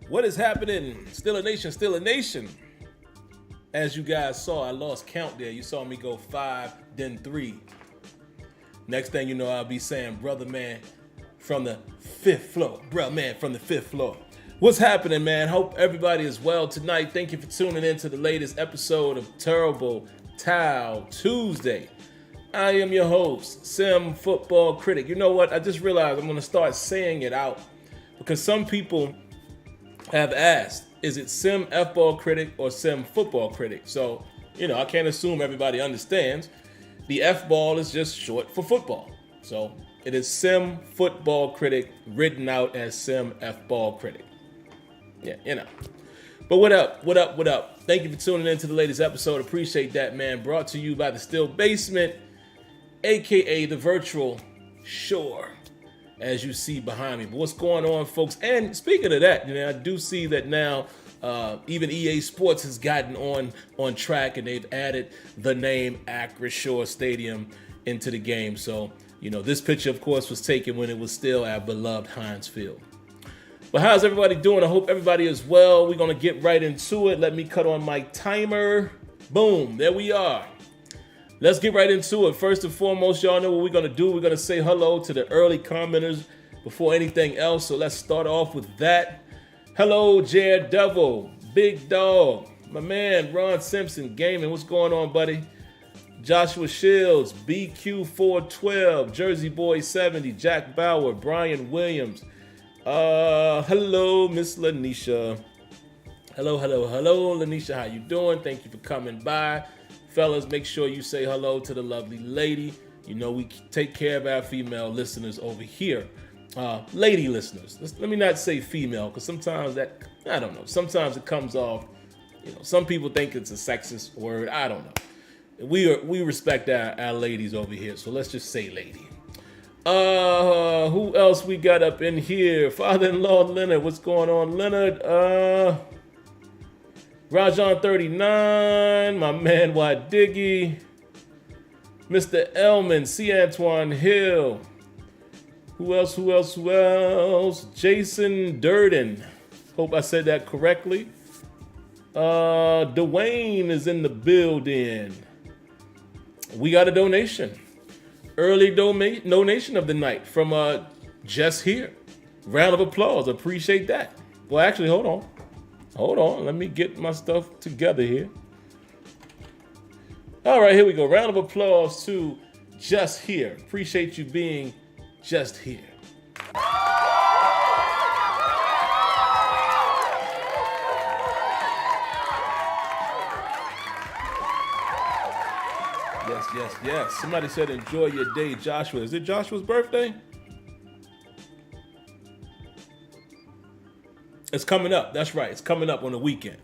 What is happening? Still a nation, still a nation. As you guys saw, I lost count there. You saw me go 5, then 3. Next thing you know, I'll be saying, brother man from the 5th floor. Brother man from the 5th floor. What's happening, man? Hope everybody is well tonight. Thank you for tuning in to the latest episode of Terrible Towel Tuesday. I am your host, SimFBallCritic. You know what? I just realized I'm going to start saying it out because some people have asked, is it SimFBallCritic or SimFootballCritic? So, I can't assume everybody understands. The F-ball is just short for football. So, it is SimFootballCritic written out as SimFBallCritic. Yeah, But what up? Thank you for tuning in to the latest episode. Appreciate that, man. Brought to you by the Still Basement, a.k.a. the virtual shore, as you see behind me. But what's going on, folks? And speaking of that, I do see that now even EA Sports has gotten on track, and they've added the name Acrisure Stadium into the game. So, this picture, of course, was taken when it was still our beloved Heinz Field. But how's everybody doing? I hope everybody is well. We're going to get right into it. Let me cut on my timer. Boom, there we are. Let's get right into it. First and foremost, y'all know what we're going to do. We're going to say hello to the early commenters before anything else. So let's start off with that. Hello, Jared Devil, Big Dog, my man, Ron Simpson Gaming. What's going on, buddy? Joshua Shields, BQ412, Jersey Boy 70, Jack Bauer, Brian Williams. Hello, Miss Lanisha. Hello, Lanisha. How you doing? Thank you for coming by. Fellas, make sure you say hello to the lovely lady. We take care of our female listeners over here. Lady listeners. Let me not say female, because sometimes sometimes it comes off, some people think it's a sexist word. I don't know. We respect our ladies over here, so let's just say lady. Who else we got up in here? Father-in-law Leonard. What's going on, Leonard? Rajon 39, my man Wadiggy, Mr. Elman, C. Antoine Hill. Who else? Jason Durden. Hope I said that correctly. Dwayne is in the building. We got a donation. Early donation of the night from Just Here. Round of applause. Appreciate that. Well, actually, hold on. Let me get my stuff together here. All right, here we go. Round of applause to Just Here. Appreciate you being just here. Yes. Somebody said enjoy your day, Joshua. Is it Joshua's birthday? It's coming up. That's right. It's coming up on the weekend.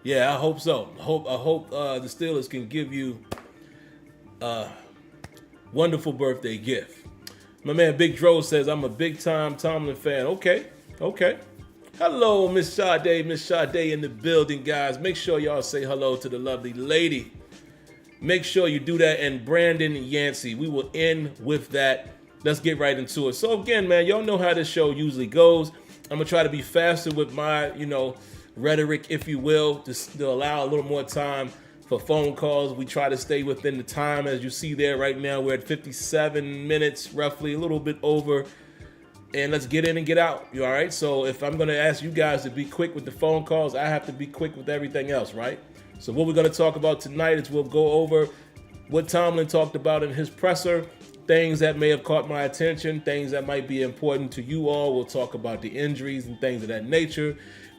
Yeah, I hope so. I hope the Steelers can give you a wonderful birthday gift. My man Big Dro says, I'm a big-time Tomlin fan. Okay. Hello, Miss Sade in the building, guys. Make sure y'all say hello to the lovely lady. Make sure you do that. And Brandon Yancey. We will end with that. Let's get right into it. So again, man, y'all know how this show usually goes. I'm going to try to be faster with my, rhetoric, if you will, to allow a little more time for phone calls. We try to stay within the time. As you see there right now, we're at 57 minutes, roughly, a little bit over. And let's get in and get out. You all right? So if I'm going to ask you guys to be quick with the phone calls, I have to be quick with everything else, right? So what we're going to talk about tonight is we'll go over what Tomlin talked about in his presser, things that may have caught my attention, things that might be important to you all. We'll talk about the injuries and things of that nature.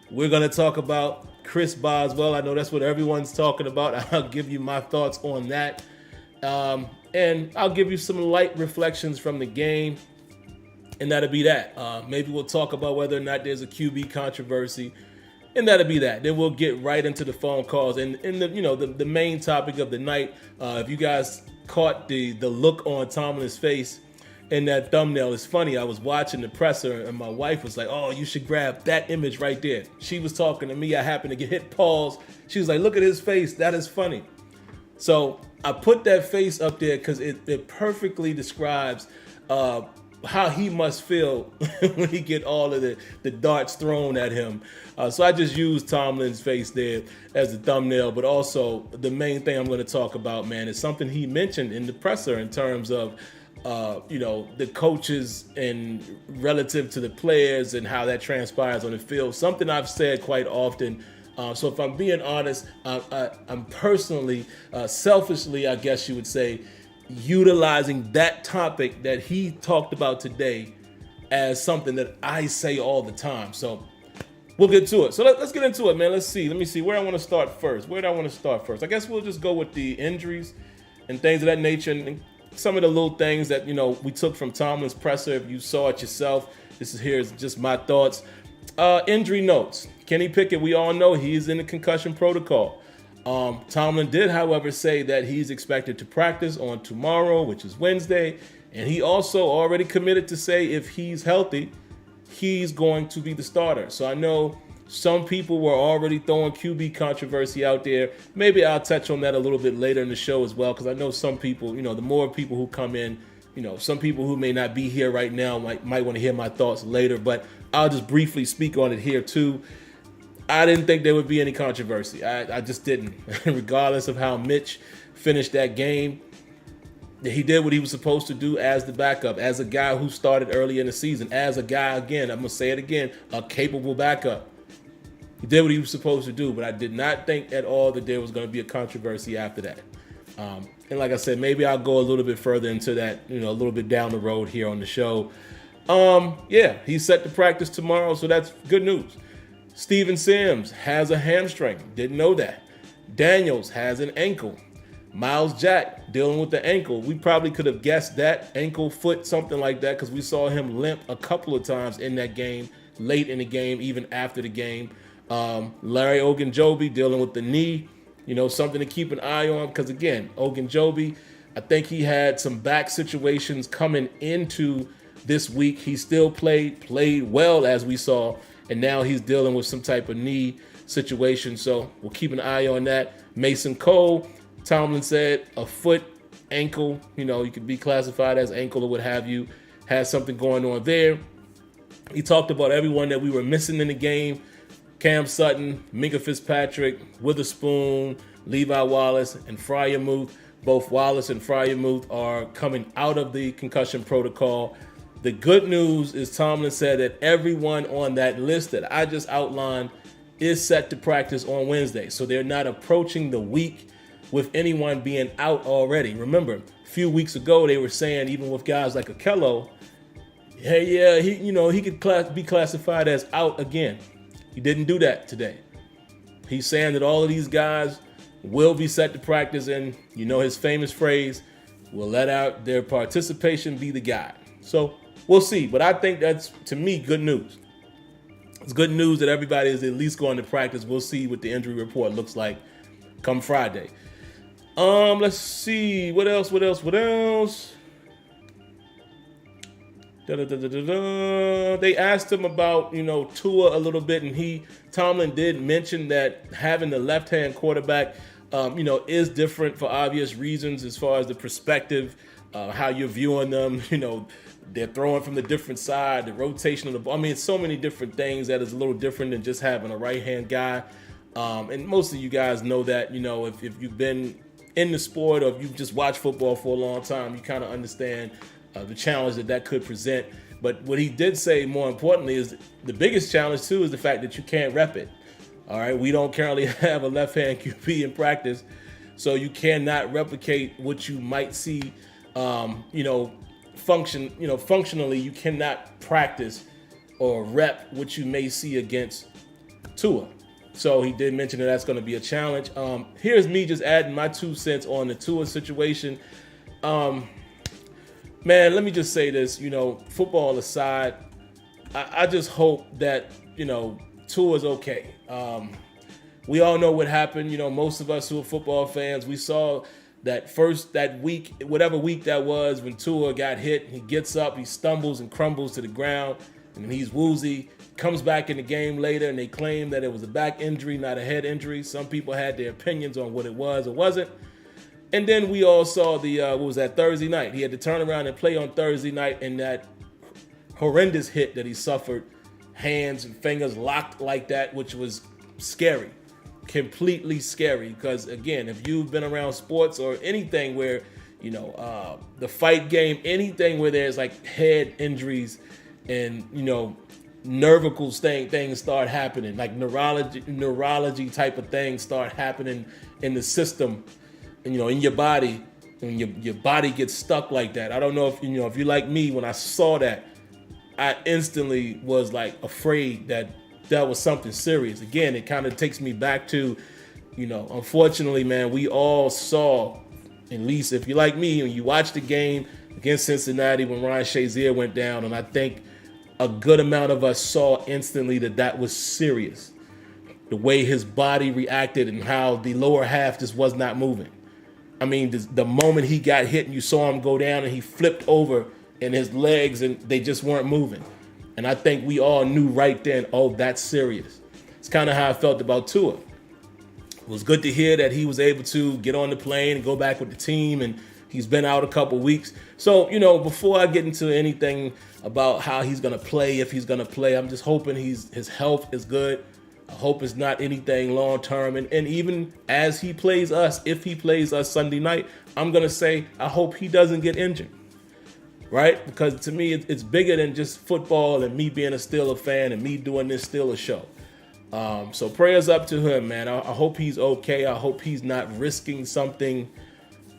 We're going to talk about Chris Boswell. I know that's what everyone's talking about. I'll give you my thoughts on that. And I'll give you some light reflections from the game. And that'll be that. Maybe we'll talk about whether or not there's a QB controversy. And that'll be that. Then we'll get right into the phone calls. And the main topic of the night, if you guys caught the look on Tomlin's face in that thumbnail, it's funny. I was watching the presser and my wife was like, oh, you should grab that image right there. She was talking to me. I happened to hit pause. She was like, look at his face. That is funny. So I put that face up there because it perfectly describes how he must feel when he get all of the darts thrown at him. So I just used Tomlin's face there as the thumbnail, but also the main thing I'm going to talk about, man, is something he mentioned in the presser in terms of, the coaches and relative to the players and how that transpires on the field. Something I've said quite often. So if I'm being honest, I'm personally, selfishly, I guess you would say, utilizing that topic that he talked about today as something that I say all the time. So we'll get to it. So let's get into it, man. Let me see where I want to start first. I guess we'll just go with the injuries and things of that nature, and some of the little things that, we took from Tomlin's presser. If you saw it yourself, here's just my thoughts. Injury notes. Kenny Pickett, we all know he's in the concussion protocol. Tomlin did, however, say that he's expected to practice on tomorrow, which is Wednesday, and he also already committed to say if he's healthy, he's going to be the starter. So I know some people were already throwing QB controversy out there. Maybe I'll touch on that a little bit later in the show as well, because I know some people, the more people who come in, some people who may not be here right now might want to hear my thoughts later, but I'll just briefly speak on it here too. I didn't think there would be any controversy. I just didn't. Regardless of how Mitch finished that game, he did what he was supposed to do as the backup, as a guy who started early in the season, as a guy, again, I'm going to say it again, a capable backup. He did what he was supposed to do, but I did not think at all that there was going to be a controversy after that. And like I said, maybe I'll go a little bit further into that, a little bit down the road here on the show. He's set to practice tomorrow, so that's good news. Steven Sims has a hamstring. Didn't know that. Daniels has an ankle. Miles Jack dealing with the ankle. We probably could have guessed that. Ankle, foot, something like that, because we saw him limp a couple of times in that game, late in the game, even after the game. Larry Ogunjobi dealing with the knee. Something to keep an eye on, because, again, Ogunjobi, I think he had some back situations coming into this week. He still played well, as we saw, and now he's dealing with some type of knee situation. So we'll keep an eye on that. Mason Cole, Tomlin said a foot, ankle, you could be classified as ankle or what have you, has something going on there. He talked about everyone that we were missing in the game. Cam Sutton, Minka Fitzpatrick, Witherspoon, Levi Wallace, and Freiermuth. Both Wallace and Freiermuth are coming out of the concussion protocol. The good news is Tomlin said that everyone on that list that I just outlined is set to practice on Wednesday. So they're not approaching the week with anyone being out already. Remember, a few weeks ago, they were saying, even with guys like Okello, hey, yeah, he could be classified as out again. He didn't do that today. He's saying that all of these guys will be set to practice, and his famous phrase, will let out their participation be the guide. So we'll see, but I think that's, to me, good news. It's good news that everybody is at least going to practice. We'll see what the injury report looks like come Friday. Let's see, what else? They asked him about, Tua a little bit, and Tomlin did mention that having the left-hand quarterback, is different for obvious reasons as far as the perspective, how you're viewing them. They're throwing from the different side, the rotation of the ball. I mean, it's so many different things that is a little different than just having a right-hand guy. And most of you guys know that, if you've been in the sport or if you've just watched football for a long time, you kind of understand the challenge that could present. But what he did say, more importantly, is the biggest challenge, too, is the fact that you can't rep it. All right, we don't currently have a left-hand QB in practice, so you cannot replicate what you might see, functionally, you cannot practice or rep what you may see against Tua. So he did mention that that's going to be a challenge. Here's me just adding my 2 cents on the Tua situation. Man, let me just say this, football aside, I just hope that, Tua's okay. We all know what happened. Most of us who are football fans, we saw that week, whatever week that was, when Tua got hit. He gets up, he stumbles and crumbles to the ground, and he's woozy. Comes back in the game later, and they claim that it was a back injury, not a head injury. Some people had their opinions on what it was or wasn't. And then we all saw Thursday night. He had to turn around and play on Thursday night in that horrendous hit that he suffered, hands and fingers locked like that, which was scary, completely scary. Because again, if you've been around sports or anything where, the fight game, anything where there's like head injuries and, nervical things start happening, like neurology type of things start happening in the system, in your body, and your body gets stuck like that. I don't know if you're like me. When I saw that, I instantly was like afraid that was something serious. Again, it kind of takes me back to, unfortunately, man, we all saw, at least if you're like me, when you watched the game against Cincinnati when Ryan Shazier went down, and I think a good amount of us saw instantly that was serious. The way his body reacted and how the lower half just was not moving. I mean, the moment he got hit and you saw him go down and he flipped over and his legs and they just weren't moving. And I think we all knew right then, oh, that's serious. It's kind of how I felt about Tua. It was good to hear that he was able to get on the plane and go back with the team, and he's been out a couple weeks. So, before I get into anything about how he's going to play, if he's going to play, I'm just hoping his health is good. I hope it's not anything long term. And even as he plays us, if he plays us Sunday night, I'm going to say I hope he doesn't get injured. Right? Because to me, it's bigger than just football and me being a Steelers fan and me doing this Steelers show. So prayers up to him, man. I hope he's okay. I hope he's not risking something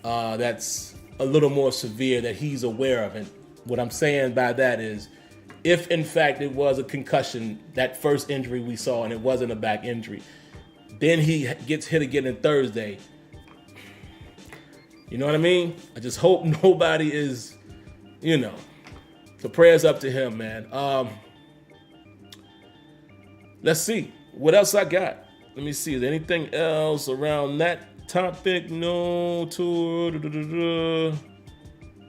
that's a little more severe that he's aware of. And what I'm saying by that is, if in fact it was a concussion, that first injury we saw, and it wasn't a back injury, then he gets hit again on Thursday. You know what I mean? I just hope nobody is, so prayers up to him, man. Let's see. What else I got? Let me see. Is there anything else around that topic? No.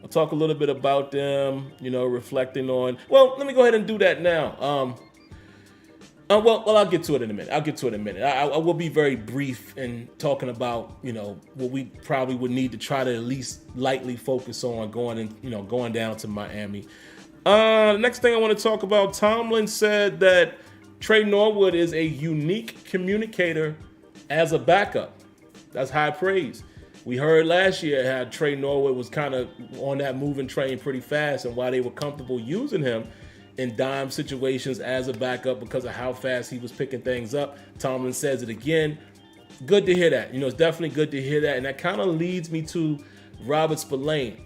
I'll talk a little bit about them, reflecting on. Well, let me go ahead and do that now. Well, I'll get to it in a minute. I will be very brief in talking about, what we probably would need to try to at least lightly focus on going down to Miami. Next thing I want to talk about, Tomlin said that Trey Norwood is a unique communicator as a backup. That's high praise. We heard last year how Trey Norwood was kind of on that moving train pretty fast, and why they were comfortable using him in dime situations as a backup because of how fast he was picking things up. Tomlin says it again. Good to hear that. It's definitely good to hear that. And that kind of leads me to Robert Spillane.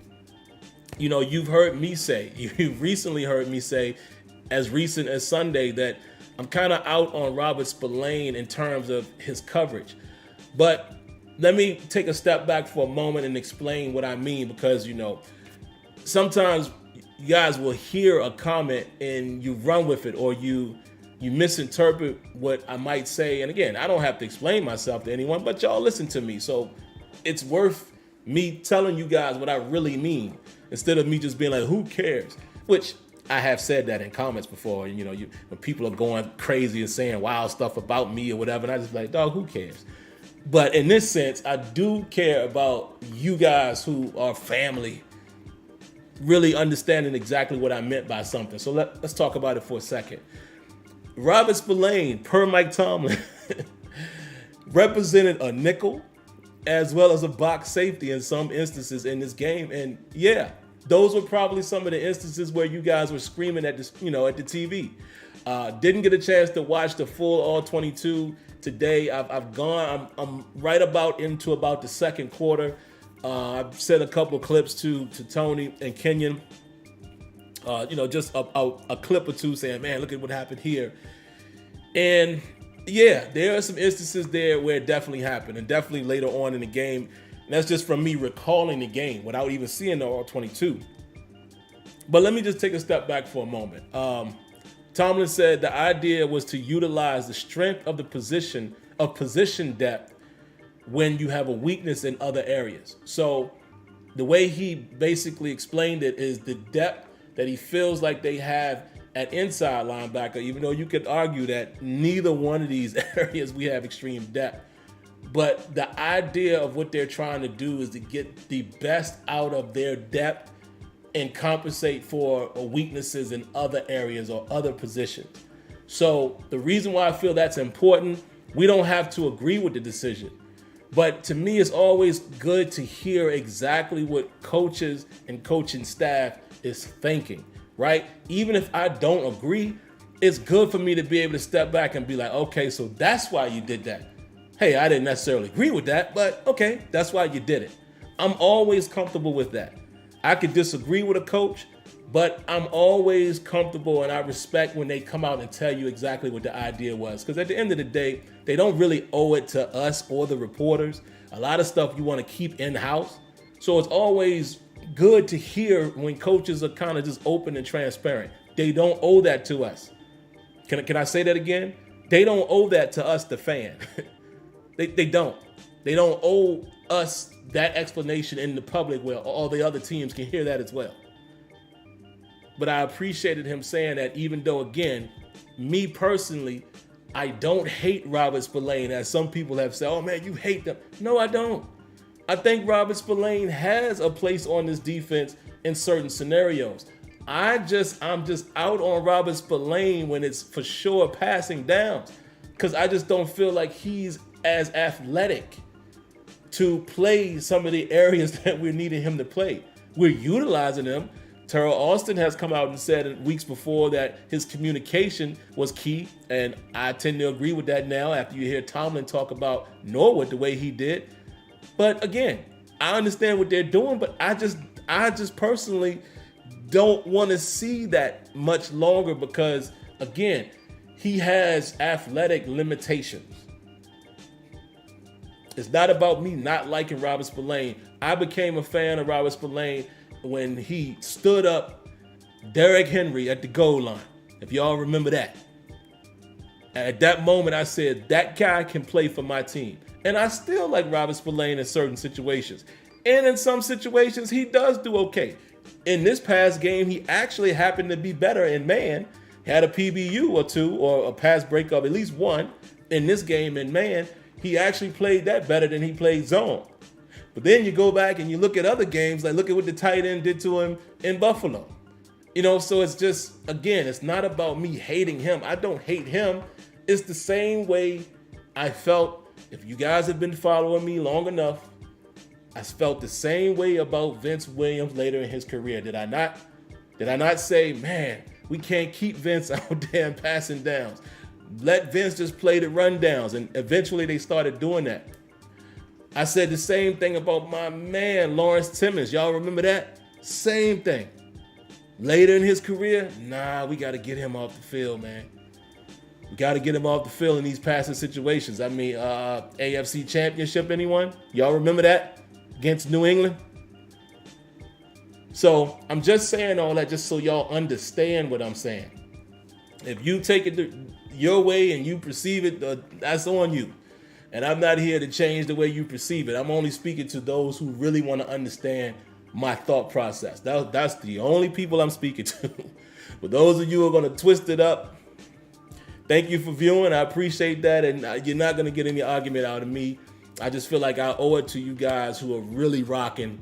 You've heard me say, you've recently heard me say, as recent as Sunday, that I'm kind of out on Robert Spillane in terms of his coverage. But let me take a step back for a moment and explain what I mean, because, sometimes you guys will hear a comment and you run with it, or you misinterpret what I might say. And again, I don't have to explain myself to anyone, but y'all listen to me. So it's worth me telling you guys what I really mean, instead of me just being like, who cares? Which I have said that in comments before. When people are going crazy and saying wild stuff about me or whatever, and I just be like, dog, who cares? But in this sense, I do care about you guys who are family really understanding exactly what I meant by something. So let's talk about it for a second. Robert Spillane, per Mike Tomlin, represented a nickel as well as a box safety in some instances in this game. And yeah, those were probably some of the instances where you guys were screaming at this, at the TV. Didn't get a chance to watch the full all 22 today. I'm right into about the second quarter. I've sent a couple clips to Tony and Kenyon. Just a clip or two saying, man, look at what happened here. And yeah, there are some instances there where it definitely happened, and definitely later on in the game. And that's just from me recalling the game without even seeing the all 22. But let me just take a step back for a moment. Tomlin said the idea was to utilize the strength of the position depth when you have a weakness in other areas. So the way he basically explained it is the depth that he feels like they have at inside linebacker, even though you could argue that neither one of these areas we have extreme depth. But the idea of what they're trying to do is to get the best out of their depth and compensate for weaknesses in other areas or other positions. So the reason why I feel that's important, we don't have to agree with the decision. But to me, it's always good to hear exactly what coaches and coaching staff is thinking, right? Even if I don't agree, it's good for me to be able to step back and be like, okay, so that's why you did that. Hey, I didn't necessarily agree with that, but okay, that's why you did it. I'm always comfortable with that. I could disagree with a coach, but I'm always comfortable and I respect when they come out and tell you exactly what the idea was. Because at the end of the day, they don't really owe it to us or the reporters. A lot of stuff you want to keep in-house. So it's always good to hear when coaches are kind of just open and transparent. They don't owe that to us. Can I say that again? They don't owe that to us, the fan. They don't. They don't owe us that explanation in the public where all the other teams can hear that as well. But I appreciated him saying that, even though, again, me personally, I don't hate Robert Spillane, as some people have said, oh man, you hate them. No, I don't. I think Robert Spillane has a place on this defense in certain scenarios. I'm just out on Robert Spillane when it's for sure passing downs, because I just don't feel like he's as athletic to play some of the areas that we're needing him to play. We're utilizing him. Terrell Austin has come out and said in weeks before that his communication was key, and I tend to agree with that now after you hear Tomlin talk about Norwood the way he did. But again, I understand what they're doing, but I just personally don't want to see that much longer because, again, he has athletic limitations. It's not about me not liking Robert Spillane. I became a fan of Robert Spillane when he stood up Derrick Henry at the goal line, if y'all remember that. At that moment, I said, that guy can play for my team. And I still like Robert Spillane in certain situations. And in some situations, he does do okay. In this past game, he actually happened to be better in man. Had a PBU or two, or a pass breakup, at least one. In this game in man, he actually played that better than he played zone. But then you go back and you look at other games, like look at what the tight end did to him in Buffalo. You know, so it's just, again, it's not about me hating him. I don't hate him. It's the same way I felt, if you guys have been following me long enough, I felt the same way about Vince Williams later in his career. Did I not say, man, we can't keep Vince out there and passing downs. Let Vince just play the rundowns. And eventually they started doing that. I said the same thing about my man, Lawrence Timmons. Y'all remember that? Same thing. Later in his career, nah, we got to get him off the field, man. We got to get him off the field in these passing situations. I mean, AFC Championship, anyone? Y'all remember that? Against New England? So I'm just saying all that just so y'all understand what I'm saying. If you take it your way and you perceive it, that's on you. And I'm not here to change the way you perceive it. I'm only speaking to those who really want to understand my thought process. That's the only people I'm speaking to. But those of you who are going to twist it up, thank you for viewing. I appreciate that. And you're not going to get any argument out of me. I just feel like I owe it to you guys who are really rocking,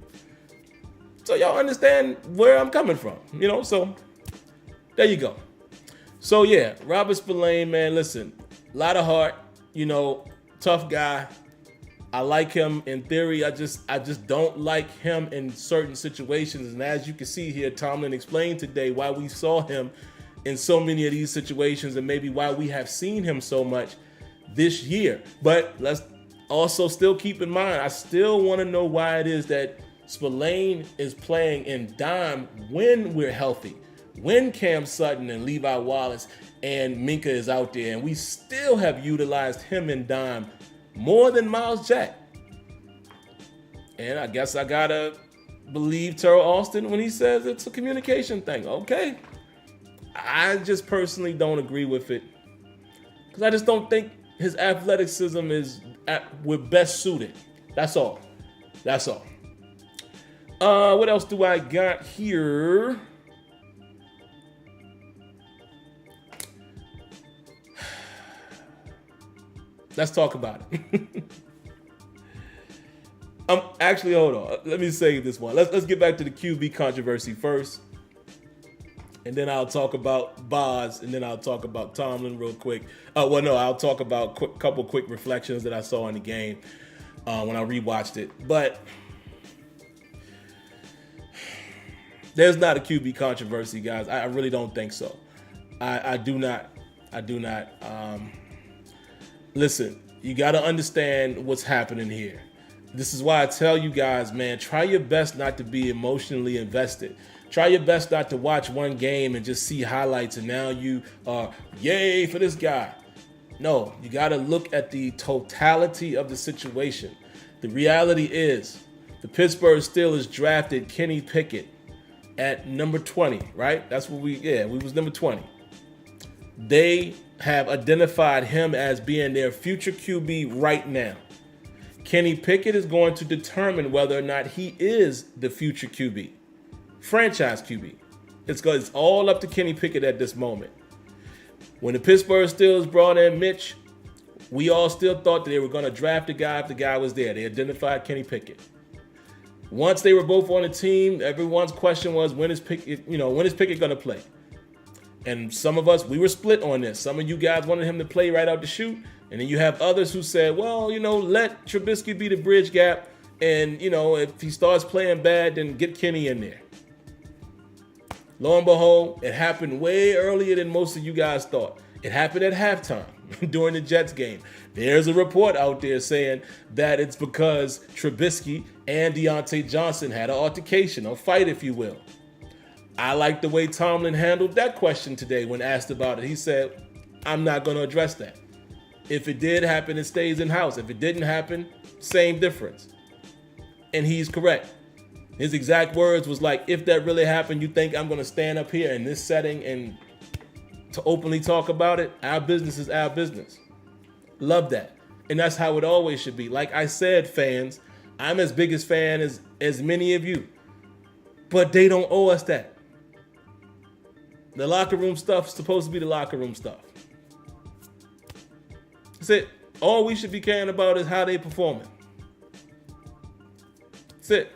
so y'all understand where I'm coming from, you know? So there you go. So yeah, Robert Spillane, man, listen, a lot of heart, you know, tough guy. I like him in theory. I just don't like him in certain situations. And as you can see here, Tomlin explained today why we saw him in so many of these situations and maybe why we have seen him so much this year. But let's also still keep in mind, I still want to know why it is that Spillane is playing in dime when we're healthy, when Cam Sutton and Levi Wallace and Minka is out there, and we still have utilized him in dime more than Miles Jack. And I guess I gotta believe Terrell Austin when he says it's a communication thing. Okay. I just personally don't agree with it because I just don't think his athleticism is we're best suited. That's all. That's all. What else do I got here? Let's talk about it. actually, hold on. Let me save this one. Let's get back to the QB controversy first. And then I'll talk about Boz, and then I'll talk about Tomlin real quick. I'll talk about a couple quick reflections that I saw in the game when I rewatched it. But there's not a QB controversy, guys. I really don't think so. I do not. Listen, you got to understand what's happening here. This is why I tell you guys, man, try your best not to be emotionally invested. Try your best not to watch one game and just see highlights and now you are, yay for this guy. No, you got to look at the totality of the situation. The reality is the Pittsburgh Steelers drafted Kenny Pickett at number 20, right? That's what we was number 20. They have identified him as being their future QB right now. Kenny Pickett is going to determine whether or not he is the future QB, franchise QB. It's all up to Kenny Pickett at this moment. When the Pittsburgh Steelers brought in Mitch, we all still thought that they were going to draft the guy if the guy was there. They identified Kenny Pickett. Once they were both on the team, everyone's question was, when is Pickett going to play? And some of us, we were split on this. Some of you guys wanted him to play right out the chute. And then you have others who said, well, let Trubisky be the bridge gap. And, if he starts playing bad, then get Kenny in there. Lo and behold, it happened way earlier than most of you guys thought. It happened at halftime during the Jets game. There's a report out there saying that it's because Trubisky and Deontay Johnson had an altercation, or fight, if you will. I like the way Tomlin handled that question today when asked about it. He said, I'm not going to address that. If it did happen, it stays in-house. If it didn't happen, same difference. And he's correct. His exact words was like, if that really happened, you think I'm going to stand up here in this setting and to openly talk about it? Our business is our business. Love that. And that's how it always should be. Like I said, fans, I'm as big a fan as many of you. But they don't owe us that. The locker room stuff is supposed to be the locker room stuff. That's it. All we should be caring about is how they performing. That's it.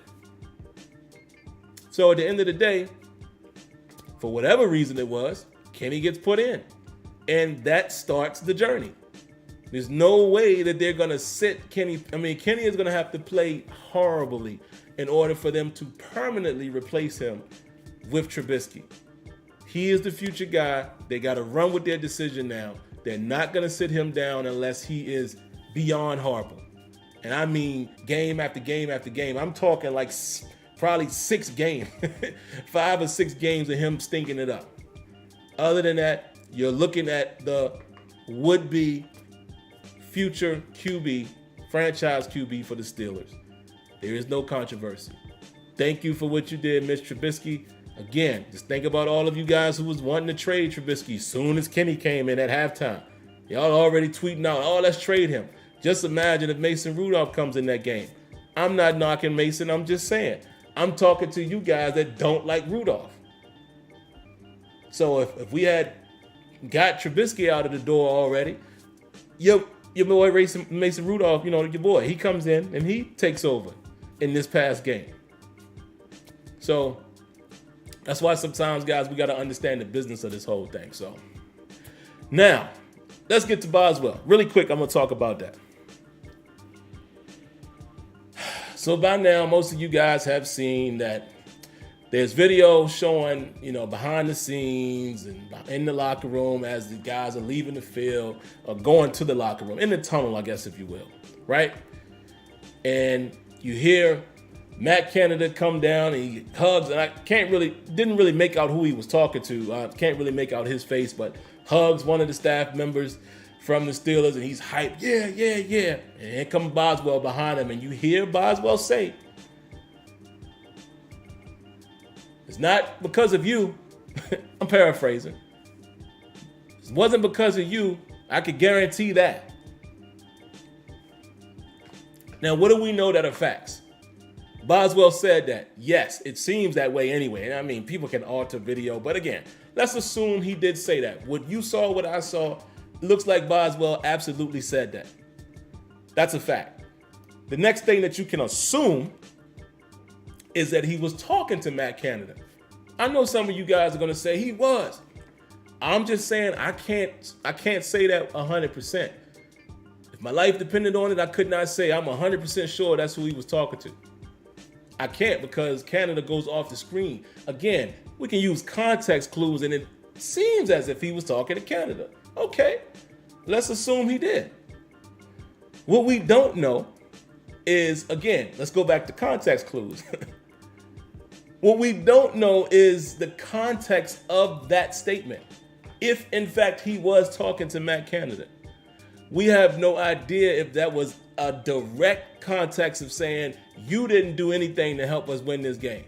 So at the end of the day, for whatever reason it was, Kenny gets put in. And that starts the journey. There's no way that they're going to sit Kenny. Kenny is going to have to play horribly in order for them to permanently replace him with Trubisky. He is the future guy. They got to run with their decision now. They're not going to sit him down unless he is beyond horrible. And I mean game after game after game. I'm talking like probably 6 games, 5 or 6 games of him stinking it up. Other than that, you're looking at the would-be future QB, franchise QB for the Steelers. There is no controversy. Thank you for what you did, Mitch Trubisky. Again, just think about all of you guys who was wanting to trade Trubisky as soon as Kenny came in at halftime. Y'all already tweeting out, oh, let's trade him. Just imagine if Mason Rudolph comes in that game. I'm not knocking Mason. I'm just saying. I'm talking to you guys that don't like Rudolph. So if we had got Trubisky out of the door already, your boy Mason Rudolph, your boy, he comes in and he takes over in this past game. So that's why sometimes, guys, we got to understand the business of this whole thing. So now, let's get to Boswell. Really quick, I'm going to talk about that. So by now, most of you guys have seen that there's video showing, behind the scenes and in the locker room as the guys are leaving the field or going to the locker room, in the tunnel, I guess, if you will, right? And you hear Matt Canada come down and he hugs, and I didn't really make out who he was talking to. I can't really make out his face, but hugs one of the staff members from the Steelers, and he's hyped, yeah. And here comes Boswell behind him, and you hear Boswell say, it's not because of you. I'm paraphrasing. It wasn't because of you. I could guarantee that. Now, what do we know that are facts? Boswell said that. Yes, it seems that way anyway. I mean, people can alter video, but again, let's assume he did say that. What you saw, what I saw, looks like Boswell absolutely said that. That's a fact. The next thing that you can assume is that he was talking to Matt Canada. I know some of you guys are going to say he was. I'm just saying I can't say that 100%. If my life depended on it, I could not say I'm 100% sure that's who he was talking to. I can't, because Canada goes off the screen. Again, we can use context clues, and it seems as if he was talking to Canada. Okay, let's assume he did. What we don't know is, again, let's go back to context clues. What we don't know is the context of that statement. If, in fact, he was talking to Matt Canada, we have no idea if that was a direct context of saying, you didn't do anything to help us win this game.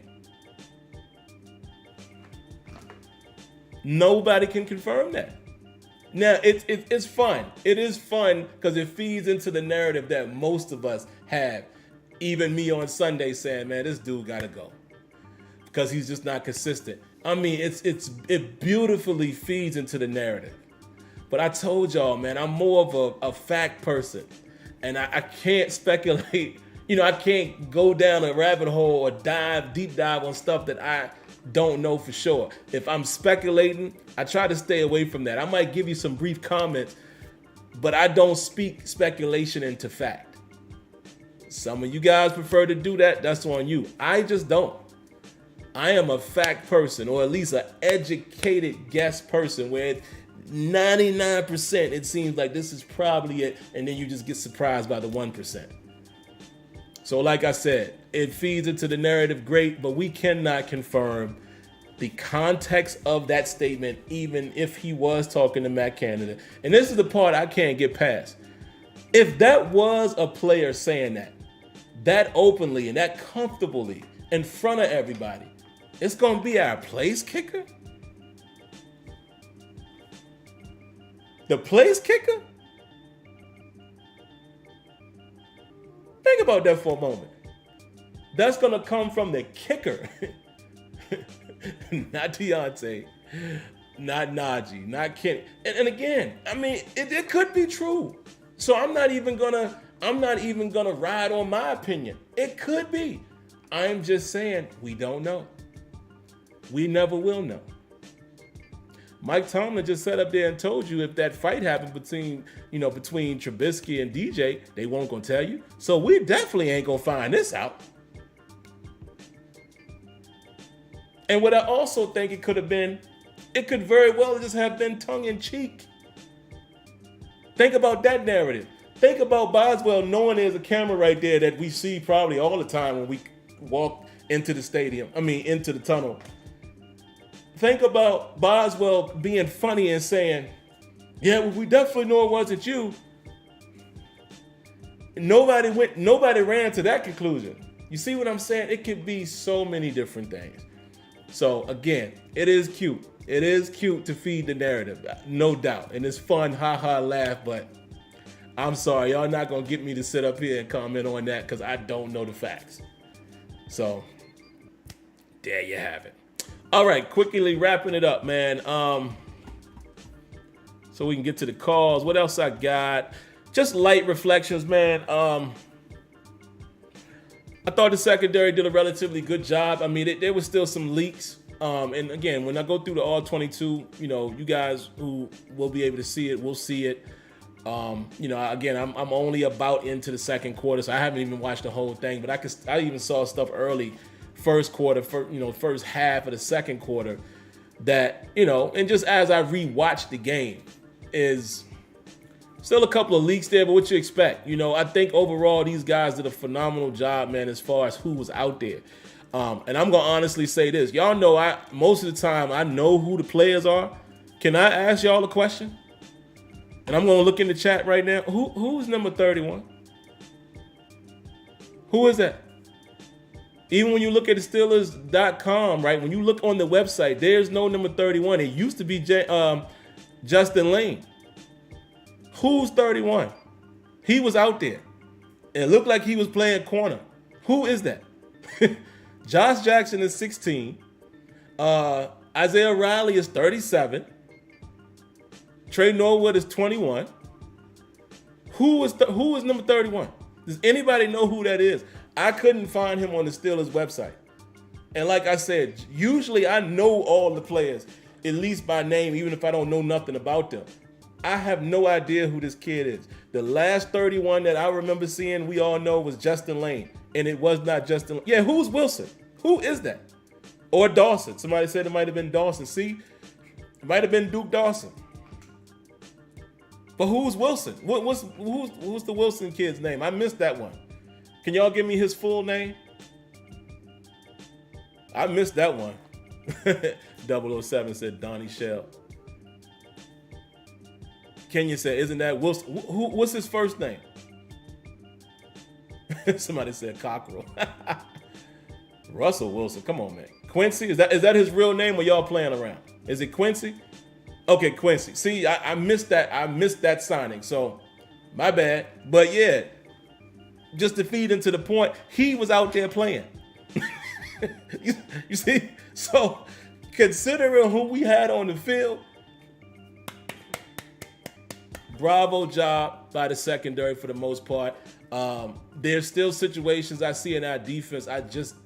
Nobody can confirm that. Now, it's fun. It is fun because it feeds into the narrative that most of us have. Even me on Sunday saying, man, this dude got to go because he's just not consistent. I mean, it beautifully feeds into the narrative. But I told y'all, man, I'm more of a fact person, and I can't speculate. I can't go down a rabbit hole or deep dive on stuff that I don't know for sure. If I'm speculating, I try to stay away from that. I might give you some brief comments, but I don't speak speculation into fact. Some of you guys prefer to do that. That's on you. I just don't. I am a fact person, or at least an educated guess person, where 99% it seems like this is probably it, and then you just get surprised by the 1%. So like I said, it feeds into the narrative great, but we cannot confirm the context of that statement, even if he was talking to Matt Canada. And this is the part I can't get past. If that was a player saying that openly and that comfortably in front of everybody, it's going to be our place kicker? The place kicker? Think about that for a moment. That's going to come from the kicker. Not Deontay, not Najee, not Kenny. And again, I mean, it could be true. So I'm not even gonna ride on my opinion. It could be. I'm just saying we don't know. We never will know. Mike Tomlin just sat up there and told you if that fight happened between Trubisky and DJ, they won't gonna tell you. So we definitely ain't gonna find this out. And what I also think it could very well just have been tongue in cheek. Think about that narrative. Think about Boswell knowing there's a camera right there that we see probably all the time when we walk into the stadium. Into the tunnel. Think about Boswell being funny and saying, yeah, well, we definitely know it wasn't you. Nobody ran to that conclusion. You see what I'm saying? It could be so many different things. So again, it is cute. It is cute to feed the narrative, no doubt. And it's fun, laugh, but I'm sorry, y'all not gonna get me to sit up here and comment on that because I don't know the facts. So there you have it. All right, quickly wrapping it up, man. So we can get to the calls. What else I got? Just light reflections, man. I thought the secondary did a relatively good job. I mean, there was still some leaks. And again, when I go through the all 22, you guys who will be able to see it, will see it. Again, I'm only about into the second quarter, so I haven't even watched the whole thing. But I even saw stuff early, first quarter, first half of the second quarter, that and just as I rewatched the game, is still a couple of leaks there, but what you expect? I think overall these guys did a phenomenal job, man, as far as who was out there. And I'm gonna honestly say this. Y'all know most of the time I know who the players are. Can I ask y'all a question? And I'm gonna look in the chat right now. Who's number 31? Who is that? Even when you look at the Steelers.com, right? When you look on the website, there's no number 31. It used to be Justin Lane. Who's 31? He was out there. It looked like he was playing corner. Who is that? Josh Jackson is 16. Isaiah Riley is 37. Trey Norwood is 21. Who is number 31? Does anybody know who that is? I couldn't find him on the Steelers website. And like I said, usually I know all the players, at least by name, even if I don't know nothing about them. I have no idea who this kid is. The last 31 that I remember seeing, we all know, was Justin Lane. And it was not Justin Lane. Yeah, who's Wilson? Who is that? Or Dawson. Somebody said it might have been Dawson. See? It might have been Duke Dawson. But who's Wilson? Who's the Wilson kid's name? I missed that one. Can y'all give me his full name? I missed that one. 007 said Donnie Shell. Kenya said, isn't that Wilson? What's his first name? Somebody said Cockrell. Russell Wilson, come on, man. Quincy, is that his real name or y'all playing around? Is it Quincy? Okay, Quincy. See, I missed that. I missed that signing, so my bad. But yeah, just to feed into the point, he was out there playing. you see? So considering who we had on the field, bravo job by the secondary for the most part. There's still situations I see in our defense I just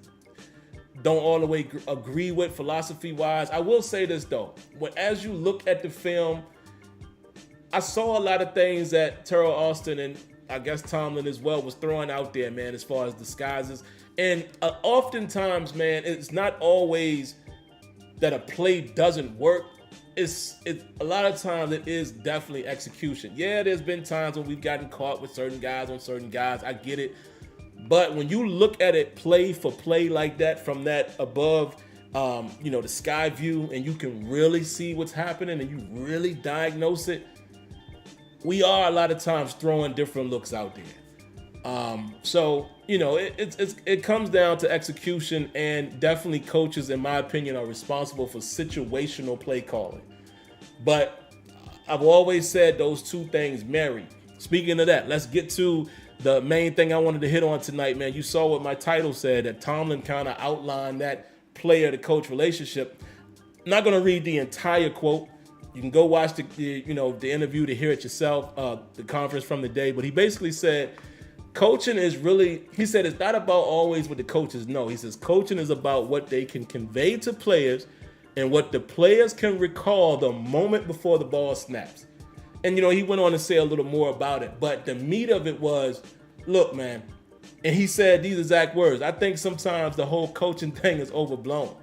don't all the way agree with philosophy-wise. I will say this, though. As you look at the film, I saw a lot of things that Terrell Austin and I guess Tomlin as well was throwing out there, man, as far as disguises. And oftentimes, man, it's not always that a play doesn't work. It's a lot of times it is definitely execution. Yeah, there's been times when we've gotten caught with certain guys on certain guys. I get it. But when you look at it play for play like that from that above, the sky view, and you can really see what's happening and you really diagnose it, we are a lot of times throwing different looks out there. So it comes down to execution, and definitely coaches, in my opinion, are responsible for situational play calling. But I've always said those two things marry. Speaking of that, let's get to the main thing I wanted to hit on tonight, man. You saw what my title said, that Tomlin kind of outlined that player to coach relationship. I'm not going to read the entire quote. You can go watch the interview to hear it yourself, the conference from the day. But he basically said, coaching is really, he said, it's not about always what the coaches know. He says, coaching is about what they can convey to players and what the players can recall the moment before the ball snaps. And, he went on to say a little more about it. But the meat of it was, look, man, and he said these exact words, I think sometimes the whole coaching thing is overblown.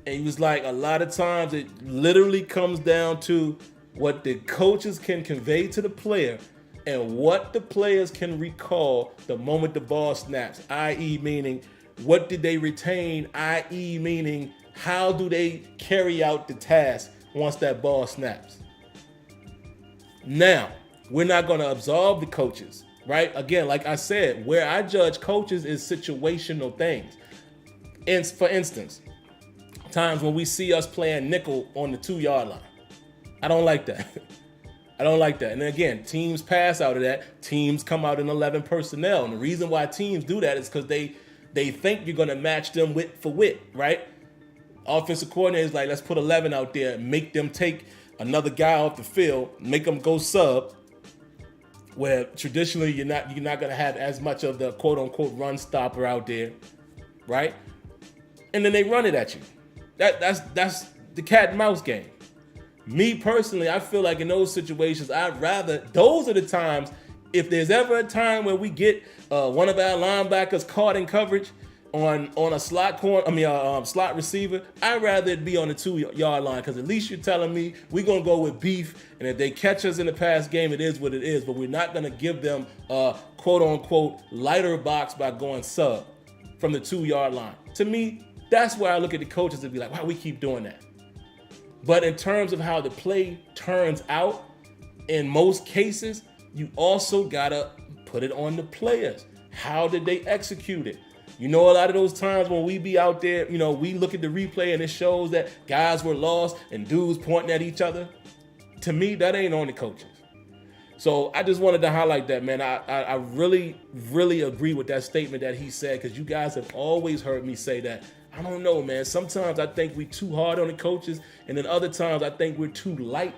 And he was like, a lot of times it literally comes down to what the coaches can convey to the player and what the players can recall the moment the ball snaps, i.e. meaning what did they retain, i.e. meaning how do they carry out the task once that ball snaps. Now, we're not going to absolve the coaches, right? Again, like I said, where I judge coaches is situational things. And for instance, times when we see us playing nickel on the 2-yard line. I don't like that. I don't like that. And again, teams pass out of that. Teams come out in 11 personnel. And the reason why teams do that is because they think you're going to match them wit for wit, right? Offensive coordinator is like, let's put 11 out there and make them take another guy off the field, make them go sub, where traditionally you're not going to have as much of the quote-unquote run stopper out there, right? And then they run it at you. That's the cat and mouse game. Me personally, I feel like in those situations, those are the times, if there's ever a time where we get one of our linebackers caught in coverage on a slot slot receiver, I'd rather it be on the 2-yard line, because at least you're telling me we're going to go with beef, and if they catch us in the pass game, it is what it is, but we're not going to give them a quote-unquote lighter box by going sub from the 2-yard line. To me, that's where I look at the coaches and be like, why we keep doing that? But in terms of how the play turns out, in most cases, you also got to put it on the players. How did they execute it? A lot of those times when we be out there, we look at the replay and it shows that guys were lost and dudes pointing at each other. To me, that ain't on the coaches. So I just wanted to highlight that, man. I really, really agree with that statement that he said, because you guys have always heard me say that. I don't know, man. Sometimes I think we're too hard on the coaches, and then other times I think we're too light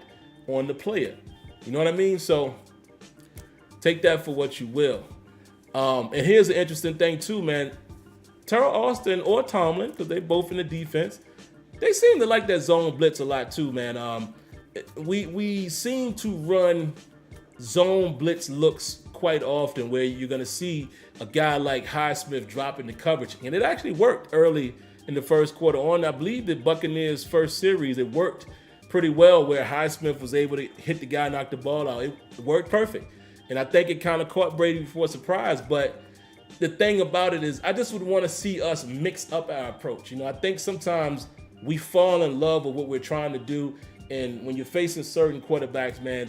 on the player. You know what I mean? So take that for what you will. And here's an interesting thing too, man. Terrell Austin or Tomlin, because they both in the defense, they seem to like that zone blitz a lot too, man. We seem to run zone blitz looks quite often, where you're going to see a guy like Highsmith dropping the coverage, and it actually worked early in the first quarter. I believe the Buccaneers' first series, it worked pretty well, where Highsmith was able to hit the guy, knock the ball out. It worked perfect, and I think it kind of caught Brady before a surprise. But the thing about it is, I just would want to see us mix up our approach. I think sometimes we fall in love with what we're trying to do, and when you're facing certain quarterbacks, man,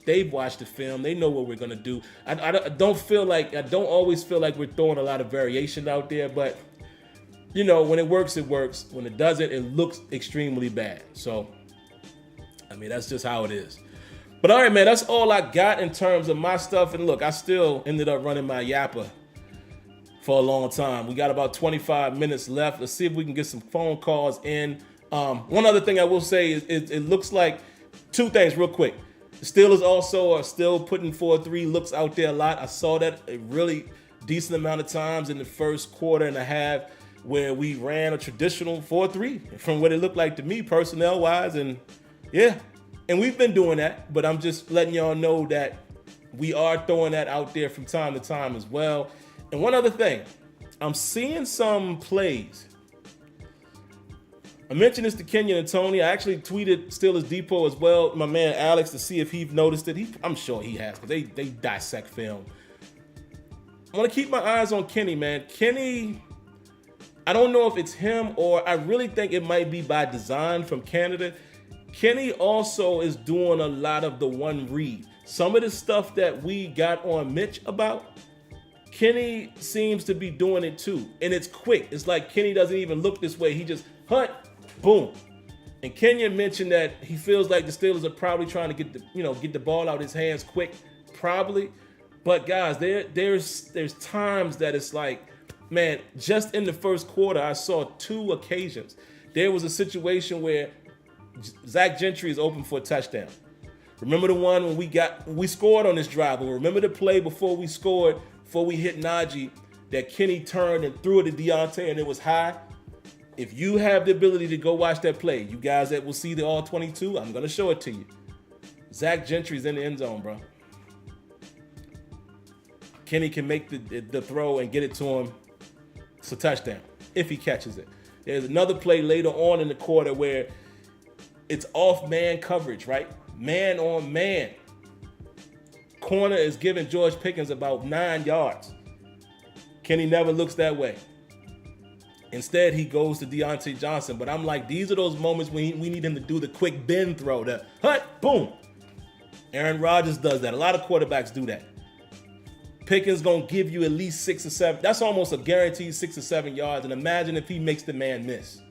they've watched the film. They know what we're gonna do. I don't always feel like we're throwing a lot of variation out there, but when it works, it works. When it doesn't, it looks extremely bad. So, I mean, that's just how it is. But all right, man, that's all I got in terms of my stuff. And look, I still ended up running my yapper for a long time. We got about 25 minutes left. Let's see if we can get some phone calls in. One other thing I will say is it looks like two things real quick. The Steelers also are still putting 4-3 looks out there a lot. I saw that a really decent amount of times in the first quarter and a half, where we ran a traditional 4-3 from what it looked like to me personnel-wise. And yeah, and we've been doing that, but I'm just letting y'all know that we are throwing that out there from time to time as well. And one other thing, I'm seeing some plays. I mentioned this to Kenyon and Tony. I actually tweeted Steelers Depot as well, my man Alex, to see if he've noticed it. I'm sure he has, because they dissect film. I want to keep my eyes on Kenny, man. Kenny, I don't know if it's him, or I really think it might be by design from Canada. Kenny also is doing a lot of the one read. Some of the stuff that we got on Mitch about, Kenny seems to be doing it too. And it's quick. It's like Kenny doesn't even look this way. He just hunt. Boom. And Kenyon mentioned that he feels like the Steelers are probably trying to get the ball out of his hands quick, probably. But guys, there's times that it's like, man, just in the first quarter, I saw two occasions. There was a situation where Zach Gentry is open for a touchdown. Remember the one when we scored on this drive? Remember the play before we scored, before we hit Najee, that Kenny turned and threw it to Deontay and it was high? If you have the ability to go watch that play, you guys that will see the all 22, I'm going to show it to you. Zach Gentry's in the end zone, bro. Kenny can make the throw and get it to him. It's a touchdown if he catches it. There's another play later on in the quarter where it's off man coverage, right? Man on man. Corner is giving George Pickens about 9 yards. Kenny never looks that way. Instead, he goes to Deontay Johnson. But I'm like, these are those moments when we need him to do the quick bend throw. The hut, boom. Aaron Rodgers does that. A lot of quarterbacks do that. Pickens going to give you at least 6 or 7. That's almost a guaranteed 6 or 7 yards. And imagine if he makes the man miss.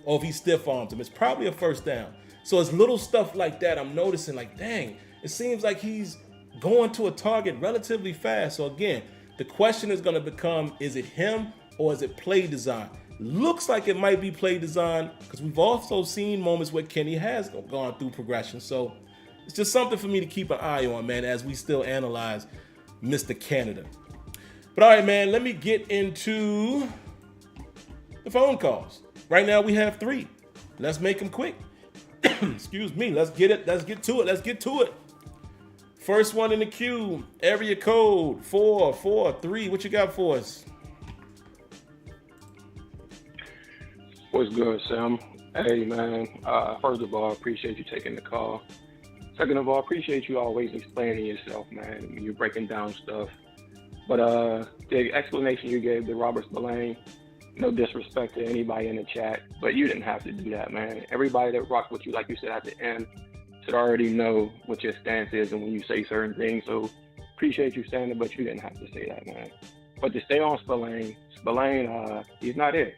Or if he stiff arms him. It's probably a first down. So it's little stuff like that I'm noticing, like, dang, it seems like he's going to a target relatively fast. So again, the question is going to become, is it him or is it play design? Looks like it might be play design, because we've also seen moments where Kenny has gone through progression. So it's just something for me to keep an eye on, man, as we still analyze Mr. Canada. But all right, man, let me get into the phone calls. Right now we have 3. Let's make them quick. Excuse me. Let's get to it. First one in the queue, area code 443. What you got for us? What's good, Sam? Hey, man. First of all, I appreciate you taking the call. Second of all, I appreciate you always explaining yourself, man, when you're breaking down stuff. But the explanation you gave to Robert Spillane, no disrespect to anybody in the chat, but you didn't have to do that, man. Everybody that rocked with you, like you said at the end, should already know what your stance is and when you say certain things. So appreciate you saying it, but you didn't have to say that, man. But to stay on Spillane, he's not it.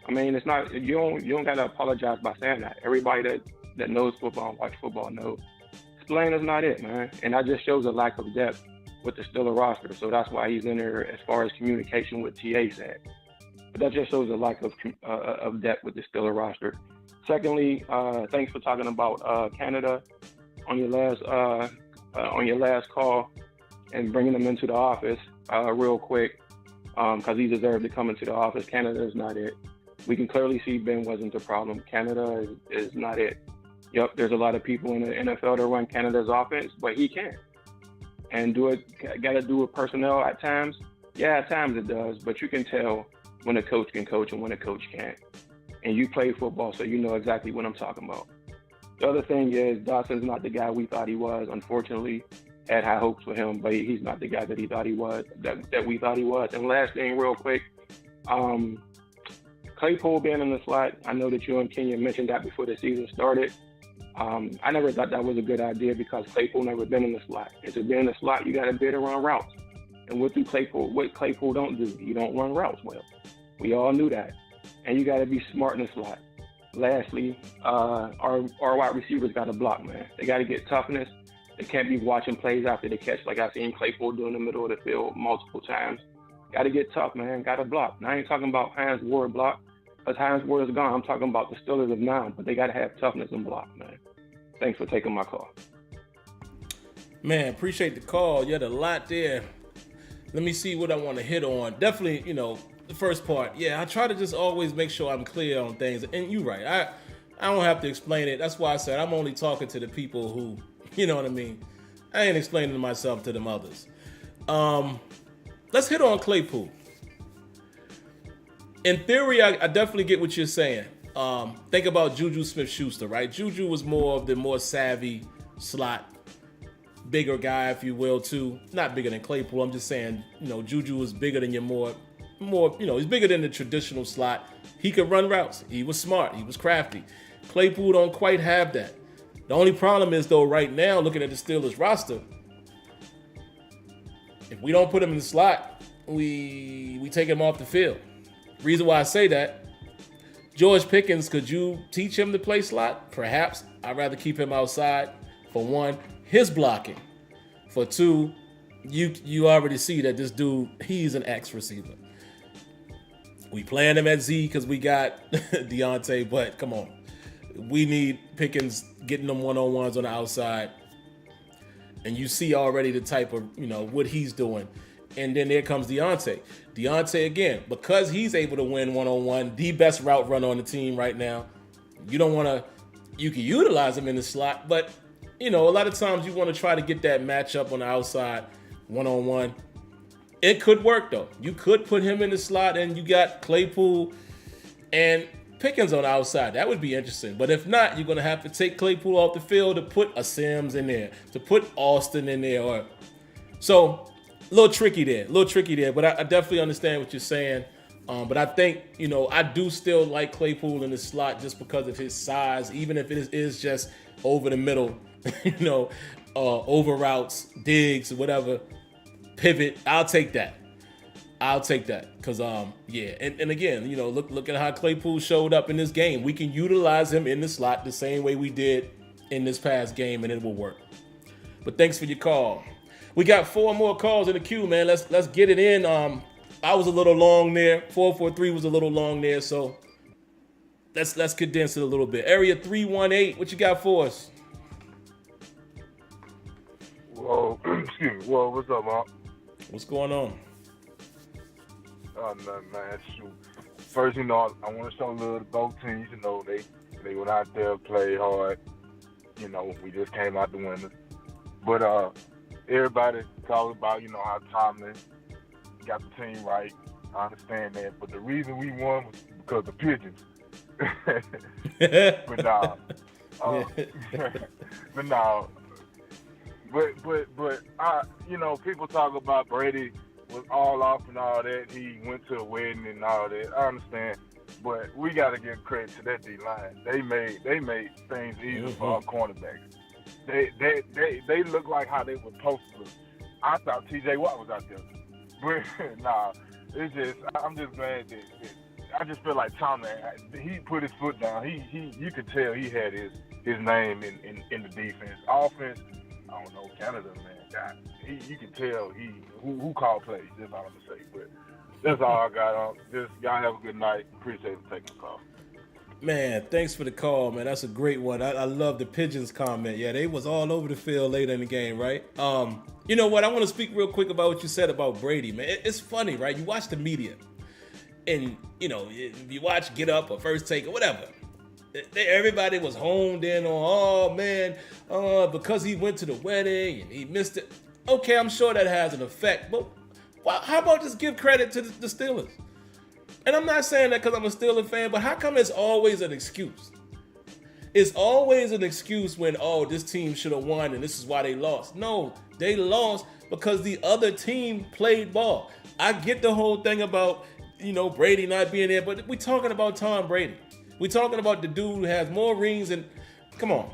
I mean, it's not, you don't gotta apologize by saying that. Everybody that knows football and watch football knows Spillane is not it, man. And that just shows a lack of depth with the Steelers roster. So that's why he's in there as far as communication with TA said. But that just shows a lack of depth with the Steelers roster. Secondly, thanks for talking about Canada on your last call. and bringing him into the office real quick because he deserved to come into the office. Canada is not it. We can clearly see Ben wasn't the problem. Canada is not it. Yep, there's a lot of people in the NFL that run Canada's offense, but he can't. And got to do with personnel at times. Yeah, at times it does, but you can tell when a coach can coach and when a coach can't. And you play football, so you know exactly what I'm talking about. The other thing is Dawson's not the guy we thought he was. Unfortunately, had high hopes for him, but he's not the guy that he thought he was, that we thought he was. And last thing, real quick, Claypool being in the slot. I know that you and Kenyon mentioned that before the season started. I never thought that was a good idea because Claypool never been in the slot. And to be in the slot, you got to be able to run routes. And what Claypool don't do? You don't run routes well. We all knew that. And you got to be smart in the slot. Lastly, our wide receivers got to block, man. They got to get toughness. They can't be watching plays after the catch like I've seen Claypool do in the middle of the field multiple times. Got to get tough, man. Got to block. Now, I ain't talking about Hines Ward block because Hines Ward is gone. I'm talking about the Steelers of now, but they got to have toughness and block, man. Thanks for taking my call. Man, appreciate the call. You had a lot there. Let me see what I want to hit on. Definitely, the first part. Yeah, I try to just always make sure I'm clear on things. And you're right. I don't have to explain it. That's why I said I'm only talking to the people who, you know what I mean? I ain't explaining myself to them others. Let's hit on Claypool. In theory, I definitely get what you're saying. Think about Juju Smith-Schuster, right? Juju was more of the more savvy slot, bigger guy, if you will, too. Not bigger than Claypool. I'm just saying, Juju was bigger than your more, he's bigger than the traditional slot. He could run routes. He was smart. He was crafty. Claypool don't quite have that. The only problem is, though, right now, looking at the Steelers roster, if we don't put him in the slot, we take him off the field. Reason why I say that, George Pickens, could you teach him to play slot? Perhaps. I'd rather keep him outside. For one, his blocking. For two, you already see that this dude, he's an X receiver. We playing him at Z because we got Deontay, but come on. We need Pickens getting them one-on-ones on the outside. And you see already the type of, what he's doing. And then there comes Deontay. Deontay, again, because he's able to win one-on-one, the best route runner on the team right now. You can utilize him in the slot, but, a lot of times you want to try to get that matchup on the outside, one-on-one. It could work, though. You could put him in the slot, and you got Claypool and Pickens on the outside. That would be interesting. But if not, you're going to have to take Claypool off the field to put a Sims in there, to put Austin in there. So, a little tricky there. But I definitely understand what you're saying. But I think, I do still like Claypool in the slot just because of his size, even if it is just over the middle, over routes, digs, whatever, pivot. I'll take that. Because, And again, look at how Claypool showed up in this game. We can utilize him in the slot the same way we did in this past game, and it will work. But thanks for your call. We got 4 more calls in the queue, man. Let's get it in. I was a little long there. 443 was a little long there, so let's condense it a little bit. Area 318, what you got for us? Whoa, excuse me. Whoa, what's up, Mark? What's going on? Oh, nothing, man. Shoot. First, I want to show love to both teams. They went out there, played hard. We just came out the winners. But everybody talks about, how Tomlin got the team right. I understand that. But the reason we won was because of pigeons. But nah. But nah. But people talk about Brady was all off and all that. He went to a wedding and all that. I understand. But we got to give credit to that D-line. They made things easy for our cornerbacks. They look like how they were supposed to look. I thought T.J. Watt was out there. But nah, it's just, I'm just glad that I just feel like Tomlin, he put his foot down. You could tell he had his name in the defense. Offense, I don't know, Canada, man. God, you can tell who called plays. That's all I'm gonna say. But that's all I got on. Just y'all have a good night. Appreciate you taking the call. Man, thanks for the call, man. That's a great one. I love the Pigeons comment. Yeah, they was all over the field later in the game, right? You know what? I want to speak real quick about what you said about Brady, man. It's funny, right? You watch the media, and you know, if you watch Get Up or First Take or whatever, everybody was honed in on, oh man, because he went to the wedding and he missed it. Okay, I'm sure that has an effect, but how about just give credit to the Steelers? And I'm not saying that because I'm a Steelers fan, but how come it's always an excuse? It's always an excuse when, oh, this team should have won and this is why they lost. No, they lost because the other team played ball. I get the whole thing about, you know, Brady not being there, but we're talking about Tom Brady. We're talking about the dude who has more rings and, come on.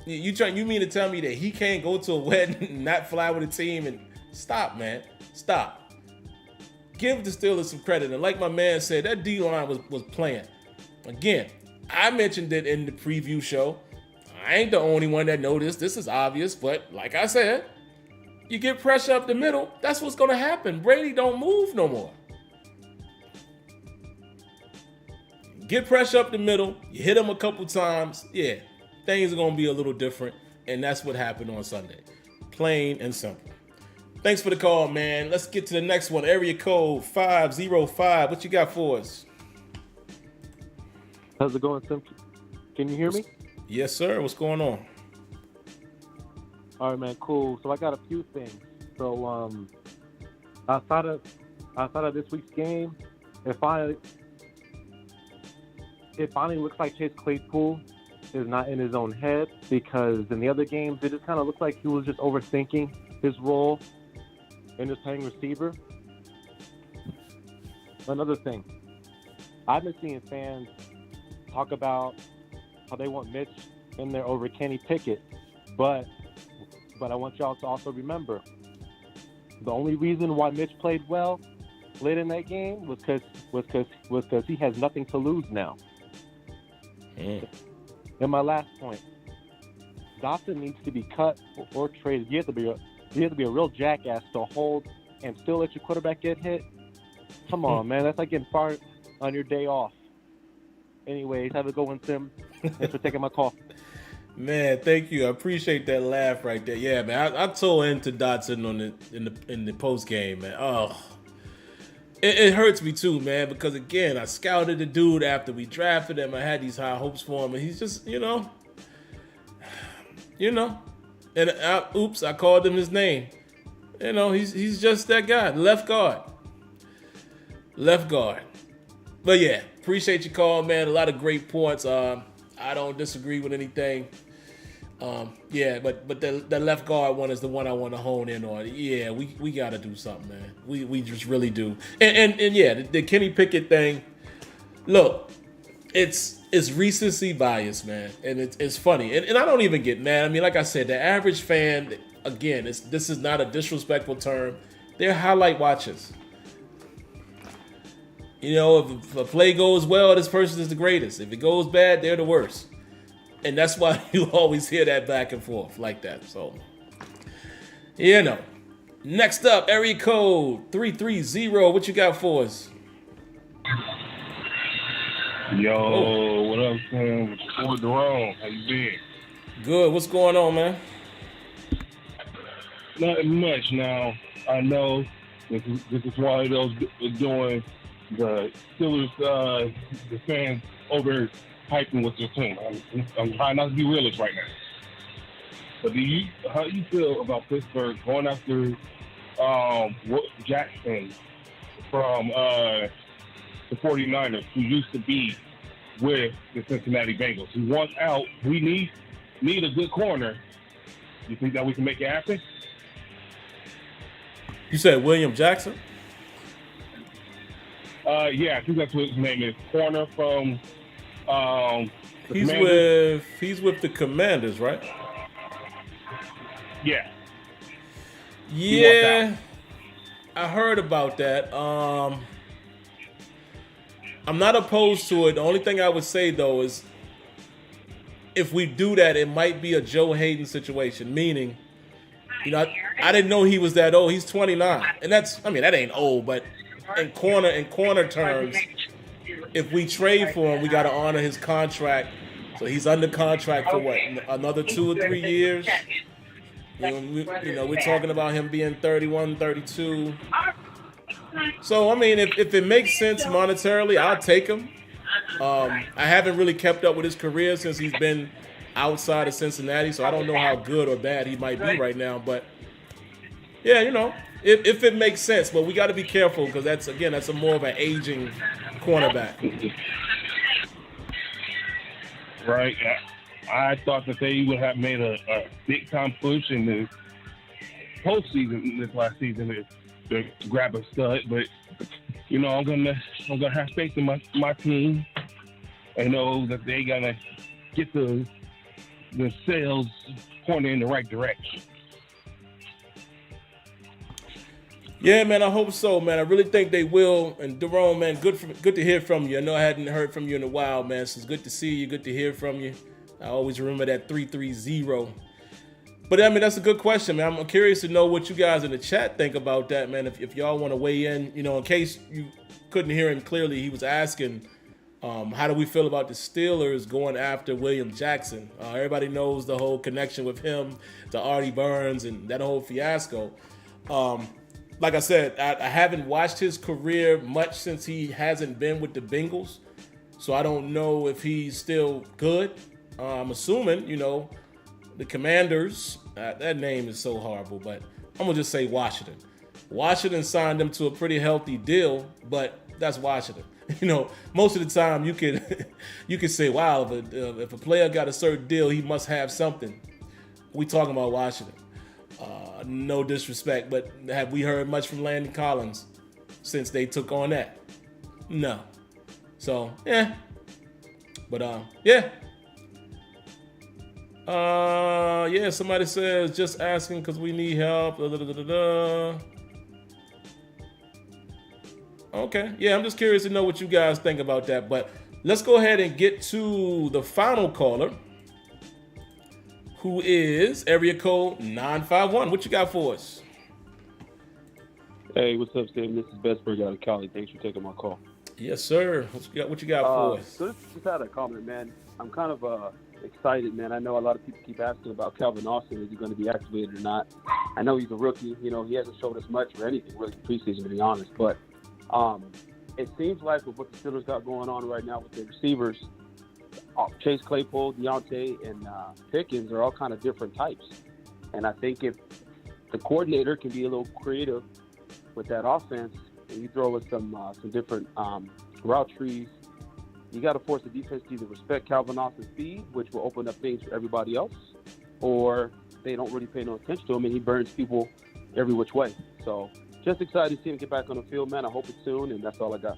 You mean to tell me that he can't go to a wedding and not fly with a team? And stop, man. Stop. Give the Steelers some credit. And like my man said, that D-line was playing. Again, I mentioned it in the preview show. I ain't the only one that noticed. This is obvious. But like I said, you get pressure up the middle, that's what's going to happen. Brady don't move no more. Get pressure up the middle. You hit him a couple times. Yeah, things are going to be a little different. And that's what happened on Sunday. Plain and simple. Thanks for the call, man. Let's get to the next one. Area code 505. What you got for us? How's it going, Sim? Can you hear me? Yes, sir. What's going on? All right, man. Cool. So I got a few things. So outside of this week's game, it finally looks like Chase Claypool is not in his own head, because in the other games it just kind of looked like he was just overthinking his role and just playing receiver. Another thing, I've been seeing fans talk about how they want Mitch in there over Kenny Pickett, but I want y'all to also remember the only reason why Mitch played well late in that game was because he has nothing to lose now. And my last point, Dotson needs to be cut or traded. You have to be a real jackass to hold and still let your quarterback get hit. Come on, man. That's like getting fired on your day off. Anyways, have a good one, Sim. Thanks for taking my call. Man, thank you. I appreciate that laugh right there. Yeah, man. I tore into Dotson in the post game, man. Oh, it hurts me too, man, because again, I scouted the dude after we drafted him. I had these high hopes for him, and he's just, you know. And I called him his name. You know, he's just that guy, left guard. But yeah, appreciate your call, man. A lot of great points. I don't disagree with anything. But the left guard one is the one I want to hone in on. Yeah, we got to do something, man. We just really do. And yeah, the Kenny Pickett thing. Look, it's recency bias, man, and it's funny. And I don't even get mad. I mean, like I said, the average fan, again, this is not a disrespectful term. They're highlight watchers. You know, if a play goes well, this person is the greatest. If it goes bad, they're the worst. And that's why you always hear that back and forth like that. So, you know. Next up, area code 330. What you got for us? Yo, what up, Sam? What's wrong? How you been? Good. What's going on, man? Nothing much. Now, I know this is why those doing the Steelers, the fans over hyping with their team. I'm trying not to be realist right now. But how do you feel about Pittsburgh going after Jackson from the 49ers, who used to be with the Cincinnati Bengals? He wants out. We need a good corner. You think that we can make it happen? You said William Jackson? Yeah, I think that's what his name is. Corner from he's with the Commanders, right? Yeah. Yeah. I heard about that. I'm not opposed to it. The only thing I would say though is if we do that, it might be a Joe Hayden situation, meaning, you know, I didn't know he was that old. He's 29. And that ain't old, but in corner terms, if we trade for him, we got to honor his contract. So he's under contract for what, another 2 or 3 years? We're talking about him being 31, 32. So, I mean, if it makes sense monetarily, I'll take him. I haven't really kept up with his career since he's been outside of Cincinnati, so I don't know how good or bad he might be right now. But, yeah, if it makes sense. But we got to be careful because that's a more of an aging cornerback. Right. I thought that they would have made a big-time push in the postseason this last season to grab a stud, but I'm gonna have faith in my team and know that they're gonna get the sales pointed in the right direction. Yeah, man, I hope so, man. I really think they will. And Daron, man, good to hear from you. I know I hadn't heard from you in a while, man. So it's good to see you. Good to hear from you. I always remember that 330. But I mean, that's a good question, man. I'm curious to know what you guys in the chat think about that, man. If y'all want to weigh in, in case you couldn't hear him clearly, he was asking, how do we feel about the Steelers going after William Jackson? Everybody knows the whole connection with him to Artie Burns and that whole fiasco. Like I said, I haven't watched his career much since he hasn't been with the Bengals, so I don't know if he's still good. I'm assuming, the Commanders, that name is so horrible, but I'm going to just say Washington. Washington signed him to a pretty healthy deal, but that's Washington. Most of the time you could say, wow, if a player got a certain deal, he must have something. We talking about Washington. No disrespect, but have we heard much from Landon Collins since they took on that? No. So, yeah. But, yeah. Somebody says, just asking because we need help. Okay. Yeah, I'm just curious to know what you guys think about that. But let's go ahead and get to the final caller, who is area code 951. What you got for us? Hey, what's up, Sam? This is Pittsburgh out of Cali. Thanks for taking my call. Yes, sir. What you got for us? So just had a comment, man. I'm kind of excited, man. I know a lot of people keep asking about Calvin Austin. Is he going to be activated or not? I know he's a rookie. He hasn't showed us much or anything really in preseason, to be honest. But it seems like with what the Steelers got going on right now with their receivers, Chase Claypool, Deontay, and Pickens are all kind of different types. And I think if the coordinator can be a little creative with that offense, and you throw in some different route trees, you got to force the defense to either respect Calvin Austin's speed, which will open up things for everybody else, or they don't really pay no attention to him, and he burns people every which way. So just excited to see him get back on the field, man. I hope it's soon, and that's all I got.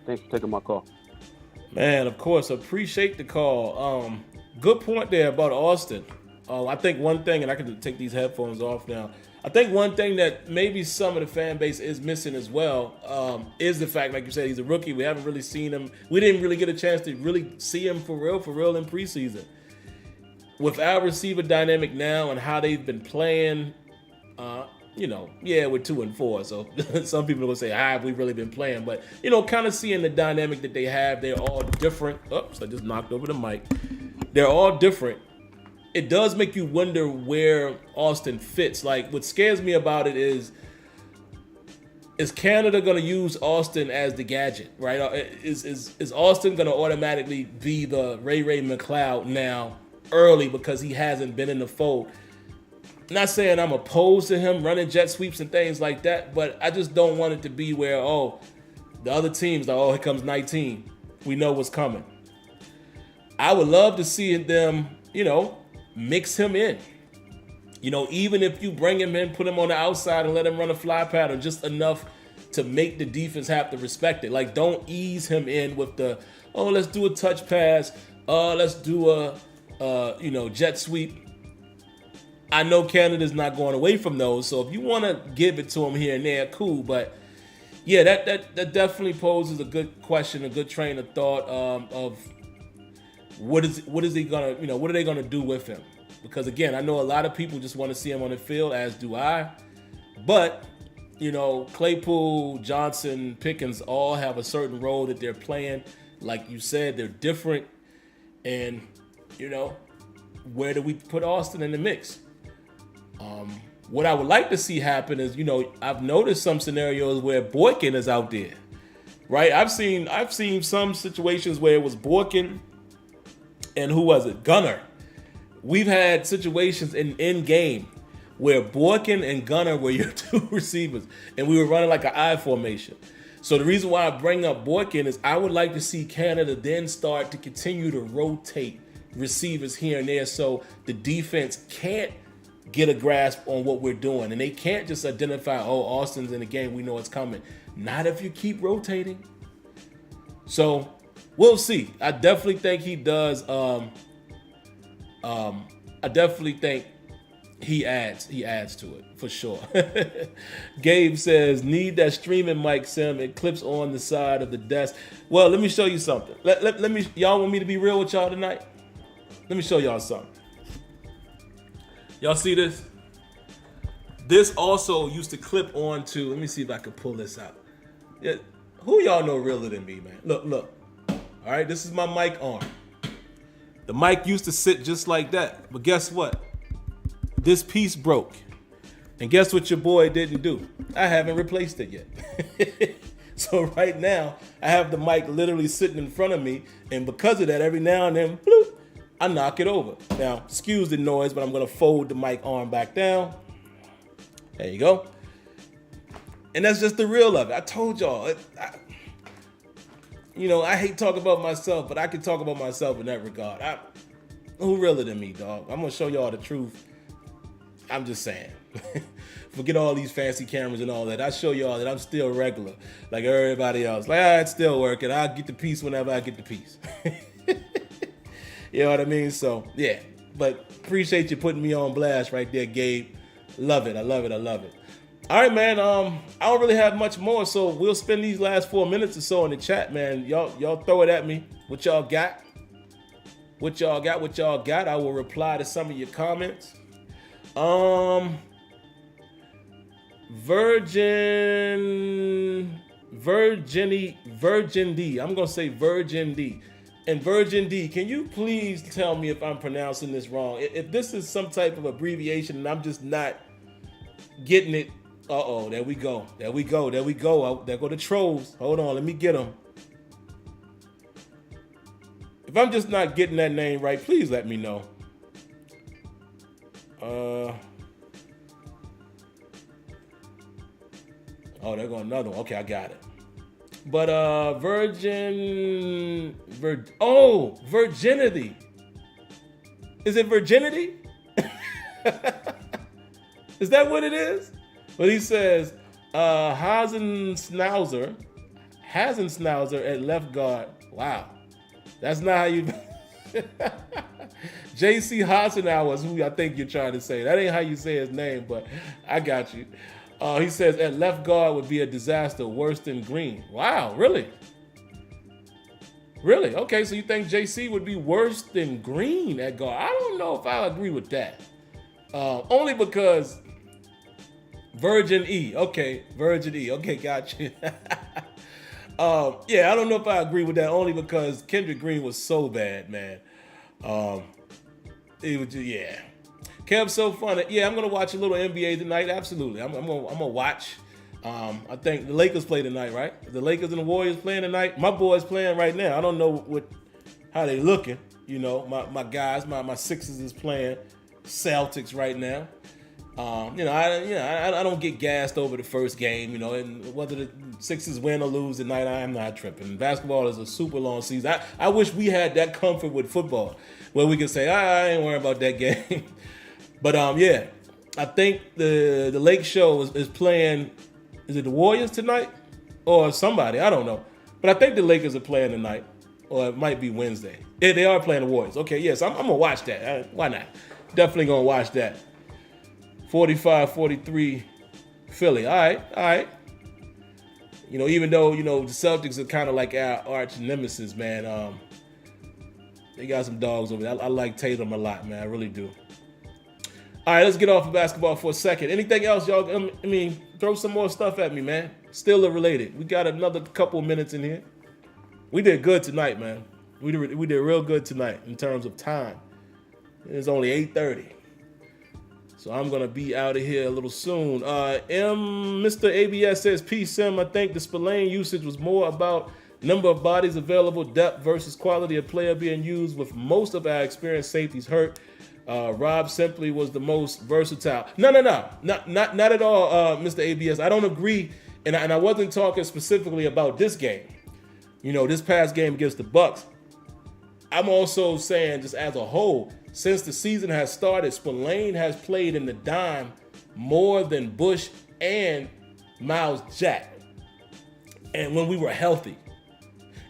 Thanks for taking my call. Man, of course, appreciate the call. Good point there about Austin. I think one thing, and I can take these headphones off now, I think one thing that maybe some of the fan base is missing as well is the fact, like you said, he's a rookie. We haven't really seen him. We didn't really get a chance to really see him for real in preseason. With our receiver dynamic now and how they've been playing, we're 2-4. So some people will say, have we really been playing? But, kind of seeing the dynamic that they have, they're all different. Oops, I just knocked over the mic. They're all different. It does make you wonder where Austin fits. Like, what scares me about it is Canada going to use Austin as the gadget, right? Is Austin going to automatically be the Ray McLeod now early because he hasn't been in the fold? Not saying I'm opposed to him running jet sweeps and things like that, but I just don't want it to be where, the other team's like, here comes 19. We know what's coming. I would love to see them, mix him in. Even if you bring him in, put him on the outside and let him run a fly pattern, just enough to make the defense have to respect it. Like, don't ease him in with the, let's do a touch pass. Let's do a, jet sweep. I know Canada's not going away from those, so if you want to give it to him here and there, cool. But yeah, that definitely poses a good question, a good train of thought of what is he gonna, what are they gonna do with him? Because again, I know a lot of people just want to see him on the field, as do I. But Claypool, Johnson, Pickens all have a certain role that they're playing. Like you said, they're different. And, you know, where do we put Austin in the mix? What I would like to see happen is, you know, I've noticed some scenarios where Boykin is out there, right? I've seen some situations where it was Boykin and who was it? Gunner. We've had situations in game where Boykin and Gunner were your two receivers, and we were running like an I formation. So the reason why I bring up Boykin is I would like to see Canada then start to continue to rotate receivers here and there so the defense can't get a grasp on what we're doing. And they can't just identify, oh, Austin's in the game, we know it's coming. Not if you keep rotating. So we'll see. I definitely think he does. I definitely think he adds to it for sure. Gabe says, need that streaming mic, Sim. It clips on the side of the desk. Well, let me show you something. Let me, y'all want me to be real with y'all tonight? Let me show y'all something. Y'all see this? This also used to clip on to, let me see if I can pull this out. Yeah, who y'all know realer than me, man? Look. All right, this is my mic arm. The mic used to sit just like that, but guess what? This piece broke. And guess what your boy didn't do? I haven't replaced it yet. So right now, I have the mic literally sitting in front of me, and because of that, every now and then, bloop, I knock it over. Now, excuse the noise, but I'm gonna fold the mic arm back down. There you go. And that's just the real of it. I told y'all, I hate talking about myself, but I can talk about myself in that regard. Who realer than me, dog? I'm gonna show y'all the truth. I'm just saying. Forget all these fancy cameras and all that. I show y'all that I'm still regular, like everybody else. Like, it's still working. I'll get the piece whenever I get the piece. You know what I mean? So, yeah. But appreciate you putting me on blast right there, Gabe. Love it. I love it. All right, man. I don't really have much more, so we'll spend these last 4 minutes or so in the chat, man. Y'all throw it at me. What y'all got? I will reply to some of your comments. Virgin D. I'm gonna say Virgin D. And Virgin D, can you please tell me if I'm pronouncing this wrong? If this is some type of abbreviation and I'm just not getting it, there we go. There go the trolls. Hold on, let me get them. If I'm just not getting that name right, please let me know. There go another one. Okay, I got it. But virginity. Is it virginity? Is that what it is? But he says Hasenschnauzer at left guard. Wow. That's not how you JC Hasenauer is who I think you're trying to say. That ain't how you say his name, but I got you. He says at left guard would be a disaster, worse than Green. Wow, really? Really? Okay, so you think JC would be worse than Green at guard? I don't know if I agree with that. Only because Virgin E. Okay, got you. Yeah, I don't know if I agree with that, only because Kendrick Green was so bad, man. It was just, yeah. Kev's so fun. Yeah, I'm gonna watch a little NBA tonight. Absolutely, I'm gonna watch. I think the Lakers play tonight, right? The Lakers and the Warriors playing tonight. My boys playing right now. I don't know how they looking. You know, my guys, my Sixers is playing Celtics right now. I don't get gassed over the first game. You know, and whether the Sixers win or lose tonight, I am not tripping. Basketball is a super long season. I wish we had that comfort with football, where we could say, I ain't worrying about that game. But yeah, I think the Lake Show is playing. Is it the Warriors tonight or somebody? I don't know. But I think the Lakers are playing tonight, or it might be Wednesday. Yeah, they are playing the Warriors. Okay, yes, I'm gonna watch that. Why not? Definitely gonna watch that. 45-43 Philly. All right. You know, even though, the Celtics are kind of like our arch nemesis, man. They got some dogs over there. I like Tatum a lot, man. I really do. All right, let's get off of basketball for a second. Anything else, y'all? I mean, throw some more stuff at me, man. Steeler related. We got another couple minutes in here. We did good tonight, man. We did real good tonight in terms of time. It's only 8:30. So I'm going to be out of here a little soon. Mr. ABS says, Peace, Sim. I think the Spillane usage was more about number of bodies available, depth versus quality of player being used, with most of our experienced safeties hurt. Rob simply was the most versatile. No. Not at all, Mr. ABS. I don't agree, and I wasn't talking specifically about this game. This past game against the Bucs. I'm also saying, just as a whole, since the season has started, Spillane has played in the dime more than Bush and Miles Jack. And when we were healthy.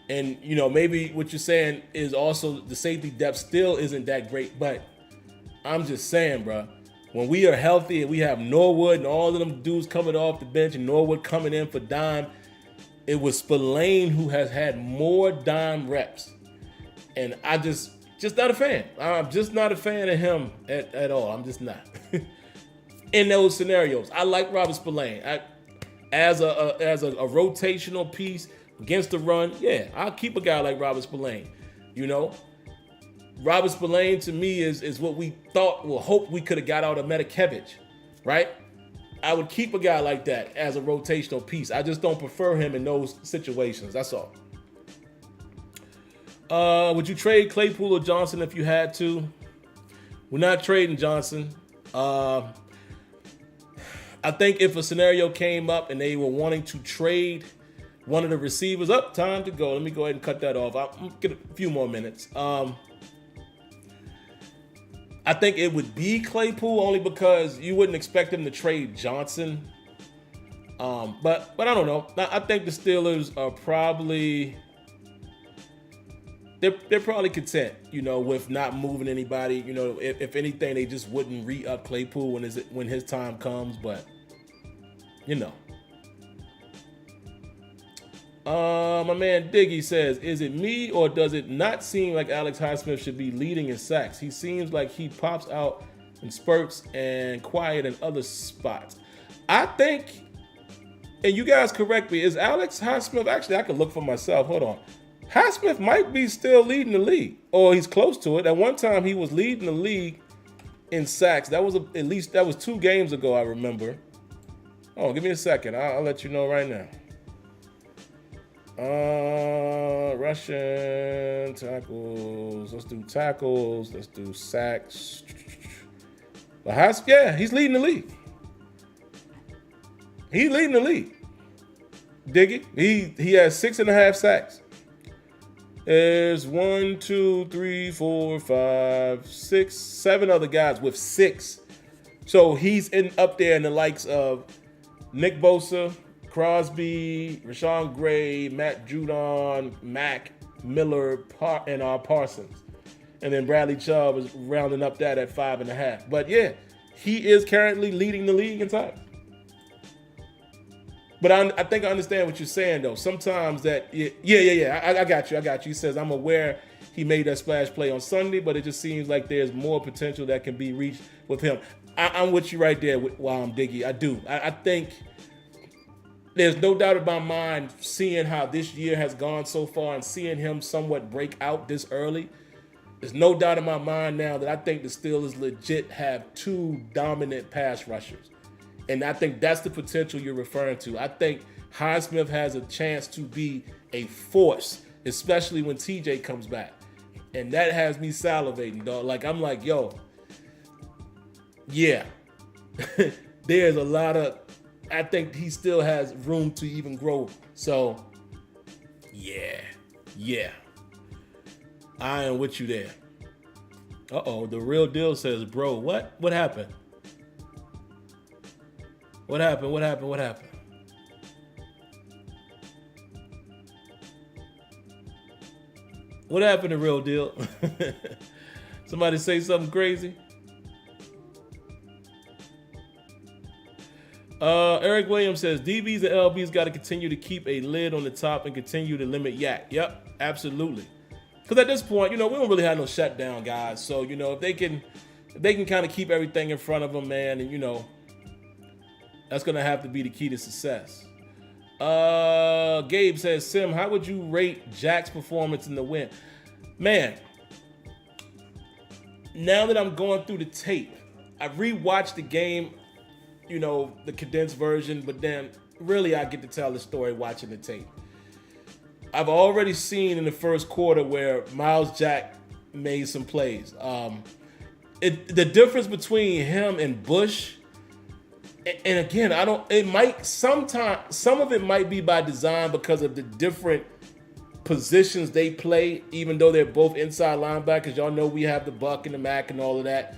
And, maybe what you're saying is also the safety depth still isn't that great. But I'm just saying, bro, when we are healthy and we have Norwood and all of them dudes coming off the bench and Norwood coming in for dime, it was Spillane who has had more dime reps. And I just not a fan. I'm just not a fan of him at all. I'm just not. In those scenarios, I like Robert Spillane. As a rotational piece against the run, yeah, I'll keep a guy like Robert Spillane. Robert Spillane to me is what we thought or hoped we could have got out of Metakevich, right? I would keep a guy like that as a rotational piece. I just don't prefer him in those situations. That's all. Would you trade Claypool or Johnson if you had to? We're not trading Johnson. I think if a scenario came up and they were wanting to trade one of the receivers, time to go. Let me go ahead and cut that off. I'll get a few more minutes. I think it would be Claypool only because you wouldn't expect him to trade Johnson. But I don't know. I think the Steelers are probably... They're probably content, with not moving anybody. If anything, they just wouldn't re-up Claypool when his time comes. But, my man Diggy says, is it me or does it not seem like Alex Highsmith should be leading in sacks? He seems like he pops out in spurts and quiet in other spots. I think, and you guys correct me, is Alex Highsmith, actually I could look for myself, hold on. Highsmith might be still leading the league, or he's close to it. At one time, he was leading the league in sacks. That was 2 games ago, I remember. Oh, give me a second. I'll let you know right now. Rushing tackles. Let's do tackles. Let's do sacks. But he's leading the league. He's leading the league. Dig it? He has 6.5 sacks. There's 1, 2, 3, 4, 5, 6, 7 other guys with 6. So he's up there in the likes of Nick Bosa, Crosby, Rashawn Gray, Matt Judon, Mack, Miller, and Parsons. And then Bradley Chubb is rounding up that at 5.5. But yeah, he is currently leading the league in sacks. But I think I understand what you're saying, though. Sometimes that, yeah. I got you. He says, I'm aware he made that splash play on Sunday, but it just seems like there's more potential that can be reached with him. I'm with you right there, Diggy. I do. I think there's no doubt in my mind, seeing how this year has gone so far and seeing him somewhat break out this early, there's no doubt in my mind now that I think the Steelers legit have 2 dominant pass rushers. And I think that's the potential you're referring to. I think Highsmith has a chance to be a force, especially when TJ comes back. And that has me salivating, dog. I'm like, yo, yeah. There's a lot of, I think he still has room to even grow. So, yeah. I am with you there. Uh-oh, the real deal says, bro, what? What happened? What happened? What happened? What happened to Real Deal? Somebody say something crazy? Eric Williams says, DBs and LBs got to continue to keep a lid on the top and continue to limit yak. Yep, absolutely. Because at this point, we don't really have no shutdown guys. So, if they can kind of keep everything in front of them, man, and, that's going to have to be the key to success. Gabe says, Sim, how would you rate Jack's performance in the win? Man, now that I'm going through the tape, I rewatched the game, the condensed version, but then really I get to tell the story watching the tape. I've already seen in the first quarter where Miles Jack made some plays. The difference between him and Bush, and again, some of it might be by design because of the different positions they play, even though they're both inside linebackers. Y'all know we have the Buck and the Mac and all of that.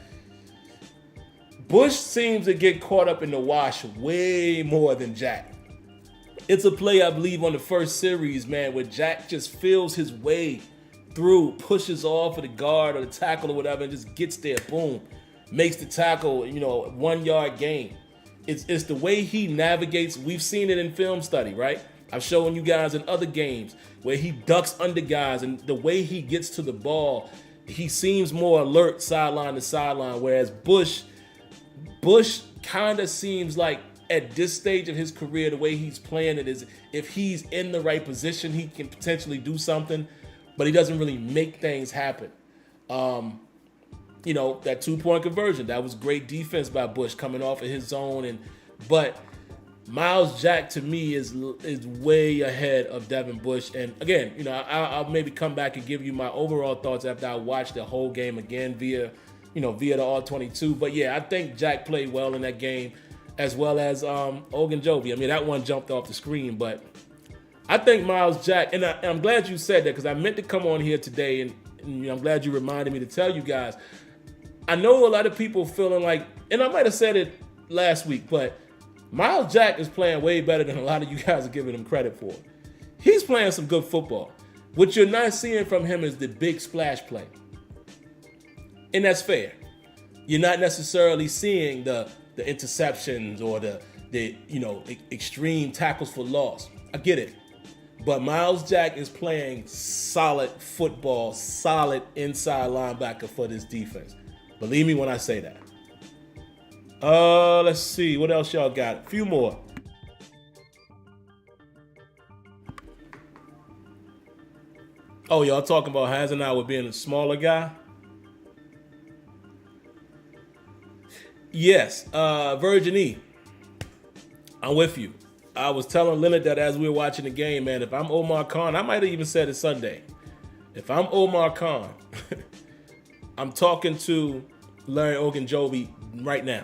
Bush seems to get caught up in the wash way more than Jack. It's a play, I believe, on the first series, man, where Jack just feels his way through, pushes off of the guard or the tackle or whatever, and just gets there, boom, makes the tackle, 1 yard gain. It's the way he navigates. We've seen it in film study, right? I've shown you guys in other games where he ducks under guys, and the way he gets to the ball, he seems more alert sideline to sideline, whereas Bush kind of seems like at this stage of his career, the way he's playing it is if he's in the right position, he can potentially do something, but he doesn't really make things happen. That 2-point conversion, that was great defense by Bush coming off of his zone, but Miles Jack to me is way ahead of Devin Bush. And again, I'll maybe come back and give you my overall thoughts after I watch the whole game again via the All-22. But yeah, I think Jack played well in that game, as well as Ogunjobi. I mean, that one jumped off the screen, but I think Miles Jack, and I'm glad you said that because I meant to come on here today, and I'm glad you reminded me to tell you guys. I know a lot of people feeling like, and I might have said it last week, but Miles Jack is playing way better than a lot of you guys are giving him credit for. He's playing some good football. What you're not seeing from him is the big splash play. And that's fair. You're not necessarily seeing the interceptions or the extreme tackles for loss. I get it. But Miles Jack is playing solid football, solid inside linebacker for this defense. Believe me when I say that. Let's see. What else y'all got? A few more. Oh, y'all talking about Hasenauer being a smaller guy? Yes. Virgin E. I'm with you. I was telling Leonard that as we were watching the game, man, if I'm Omar Khan, I might have even said it Sunday. If I'm Omar Khan, I'm talking to Larry Ogunjobi right now.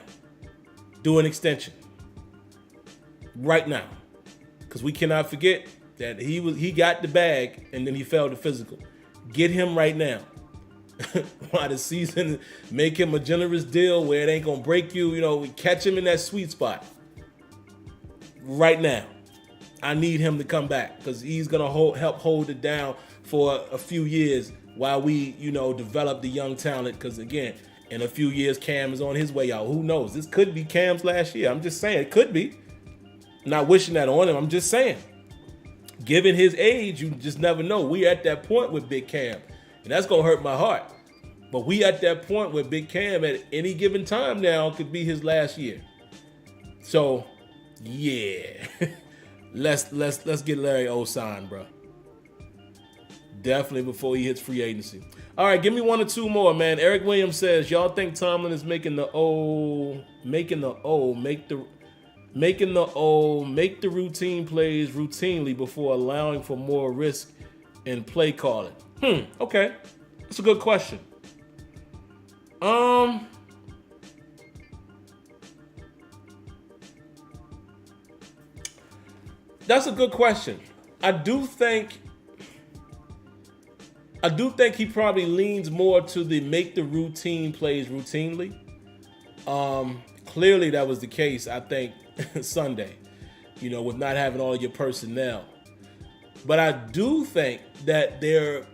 Do an extension right now, because we cannot forget that he got the bag and then he failed the physical. Get him right now. While the season, make him a generous deal where it ain't gonna break you. We catch him in that sweet spot right now. I need him to come back because he's gonna help hold it down for a few years while we develop the young talent. Because again, in a few years, Cam is on his way out. Who knows? This could be Cam's last year. I'm just saying, it could be. Not wishing that on him. I'm just saying. Given his age, you just never know. We're at that point with Big Cam. And that's going to hurt my heart. But we at that point where Big Cam at any given time now could be his last year. So, yeah. let's get Larry O signed, bro. Definitely before he hits free agency. All right, give me one or two more, man. Eric Williams says, y'all think Tomlin is make the routine plays routinely before allowing for more risk in play calling? Okay. That's a good question. That's a good question. I do think he probably leans more to the make the routine plays routinely. Clearly that was the case, I think, Sunday, with not having all your personnel. But I do think that they're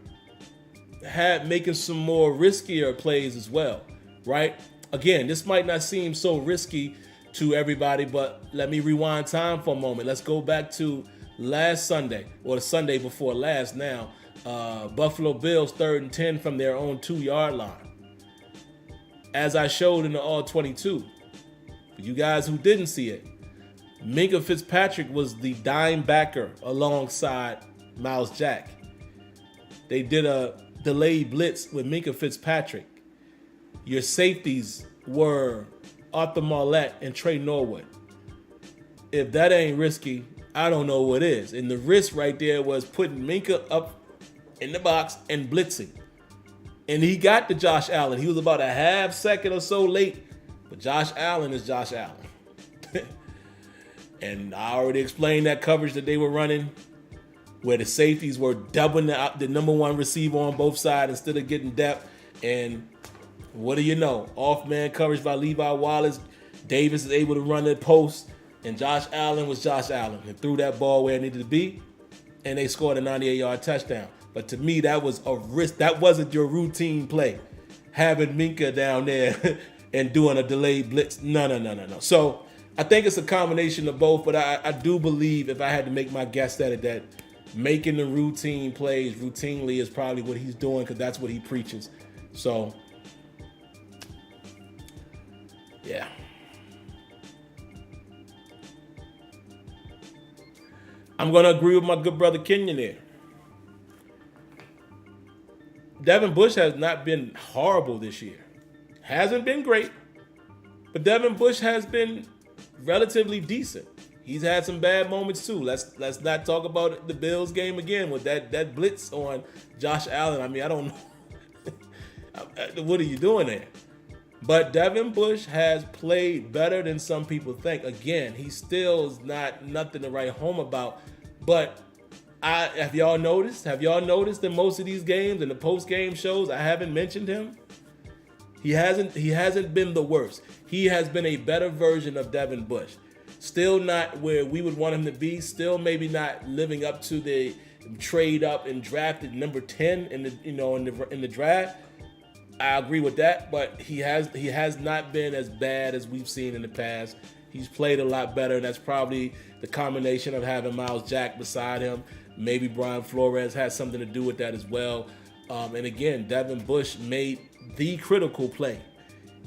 making some more riskier plays as well, right? Again, this might not seem so risky to everybody, but let me rewind time for a moment. Let's go back to last Sunday, or the Sunday before last now. Buffalo Bills 3rd and 10 from their own 2-yard line. As I showed in the All-22, for you guys who didn't see it, Minka Fitzpatrick was the dime backer alongside Miles Jack. They did a delayed blitz with Minka Fitzpatrick. Your safeties were Arthur Marlette and Trey Norwood. If that ain't risky, I don't know what is. And the risk right there was putting Minka up in the box and blitzing. And he got to Josh Allen. He was about a half second or so late, but Josh Allen is Josh Allen. And I already explained that coverage that they were running, where the safeties were doubling the number one receiver on both sides instead of getting depth. And what do you know? Off-man coverage by Levi Wallace. Davis is able to run the post, and Josh Allen was Josh Allen and threw that ball where it needed to be, and they scored a 98-yard touchdown. But to me, that was a risk. That wasn't your routine play, having Minka down there and doing a delayed blitz. No. So I think it's a combination of both, but I do believe, if I had to make my guess at it, that making the routine plays routinely is probably what he's doing, because that's what he preaches. So, yeah. I'm going to agree with my good brother Kenyon there. Devin Bush has not been horrible this year. Hasn't been great, but Devin Bush has been relatively decent. He's had some bad moments too. Let's not talk about the Bills game again with that blitz on Josh Allen. I mean, I don't know. What are you doing there? But Devin Bush has played better than some people think. Again, he still is nothing to write home about. But have y'all noticed in most of these games and the post-game shows, I haven't mentioned him? He hasn't been the worst. He has been a better version of Devin Bush. Still not where we would want him to be. Still maybe not living up to the trade up and drafted number 10 in the draft. I agree with that, but he has not been as bad as we've seen in the past. He's played a lot better, and that's probably the combination of having Miles Jack beside him. Maybe Brian Flores has something to do with that as well. And again, Devin Bush made the critical play.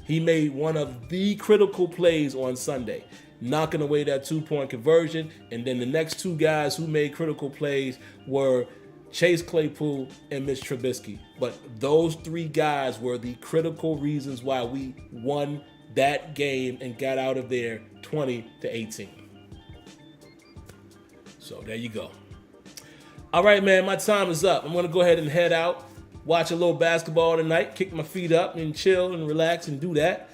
He made one of the critical plays on Sunday, knocking away that 2-point conversion. And then the next two guys who made critical plays were Chase Claypool and Mitch Trubisky. But those three guys were the critical reasons why we won that game and got out of there 20-18. So there you go. All right, man, my time is up. I'm going to go ahead and head out, watch a little basketball tonight, kick my feet up and chill and relax and do that.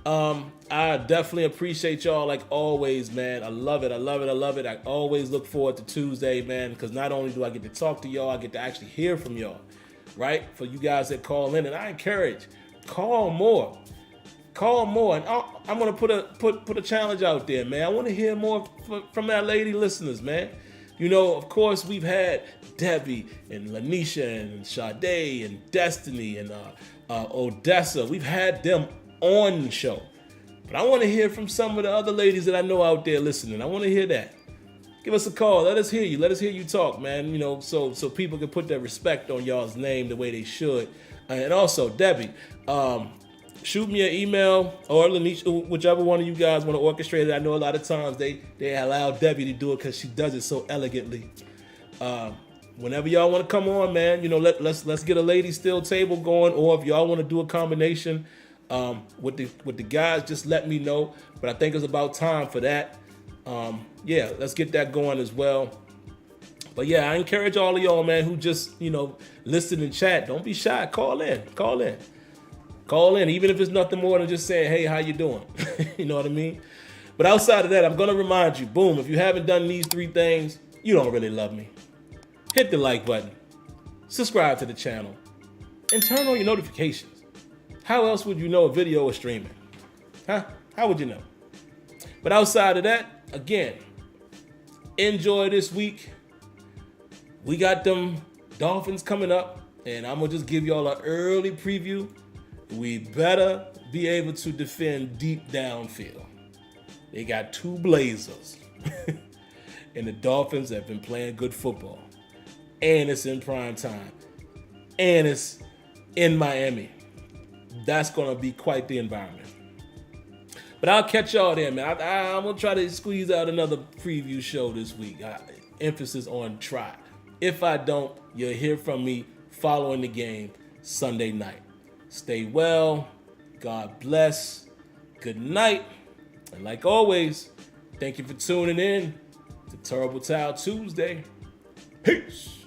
I definitely appreciate y'all like always, man. I love it. I always look forward to Tuesday, man, because not only do I get to talk to y'all, I get to actually hear from y'all, right? For you guys that call in, and I encourage, call more. And I'm going to put a challenge out there, man. I want to hear more from our lady listeners, man. You know, of course, we've had Debbie and Lanisha and Sade and Destiny and Odessa. We've had them on the show. But I want to hear from some of the other ladies that I know out there listening. I want to hear that. Give us a call. Let us hear you. Let us hear you talk, man. You know, so people can put their respect on y'all's name the way they should. And also, Debbie, shoot me an email, or Lanisha, whichever one of you guys want to orchestrate it. I know a lot of times they allow Debbie to do it because she does it so elegantly. Whenever y'all want to come on, man, you know, let's get a ladies still table going, or if y'all want to do a combination with the guys, just let me know. But I think it's about time for that. Yeah, let's get that going as well. But yeah, I encourage all of y'all, man, who just, you know, listen and chat. Don't be shy. Call in, even if it's nothing more than just saying, hey, how you doing? You know what I mean? But outside of that, I'm going to remind you, boom, if you haven't done these 3 things, you don't really love me. Hit the like button, subscribe to the channel, and turn on your notifications. How else would you know a video is streaming? Huh? How would you know? But outside of that, again, enjoy this week. We got them Dolphins coming up, and I'm going to just give y'all an early preview. We better be able to defend deep downfield. They got 2 Blazers. And the Dolphins have been playing good football. And it's in prime time. And it's in Miami. That's going to be quite the environment. But I'll catch y'all there, man. I'm going to try to squeeze out another preview show this week. Emphasis on try. If I don't, you'll hear from me following the game Sunday night. Stay well. God bless. Good night. And like always, thank you for tuning in to Terrible Towel Tuesday. Peace.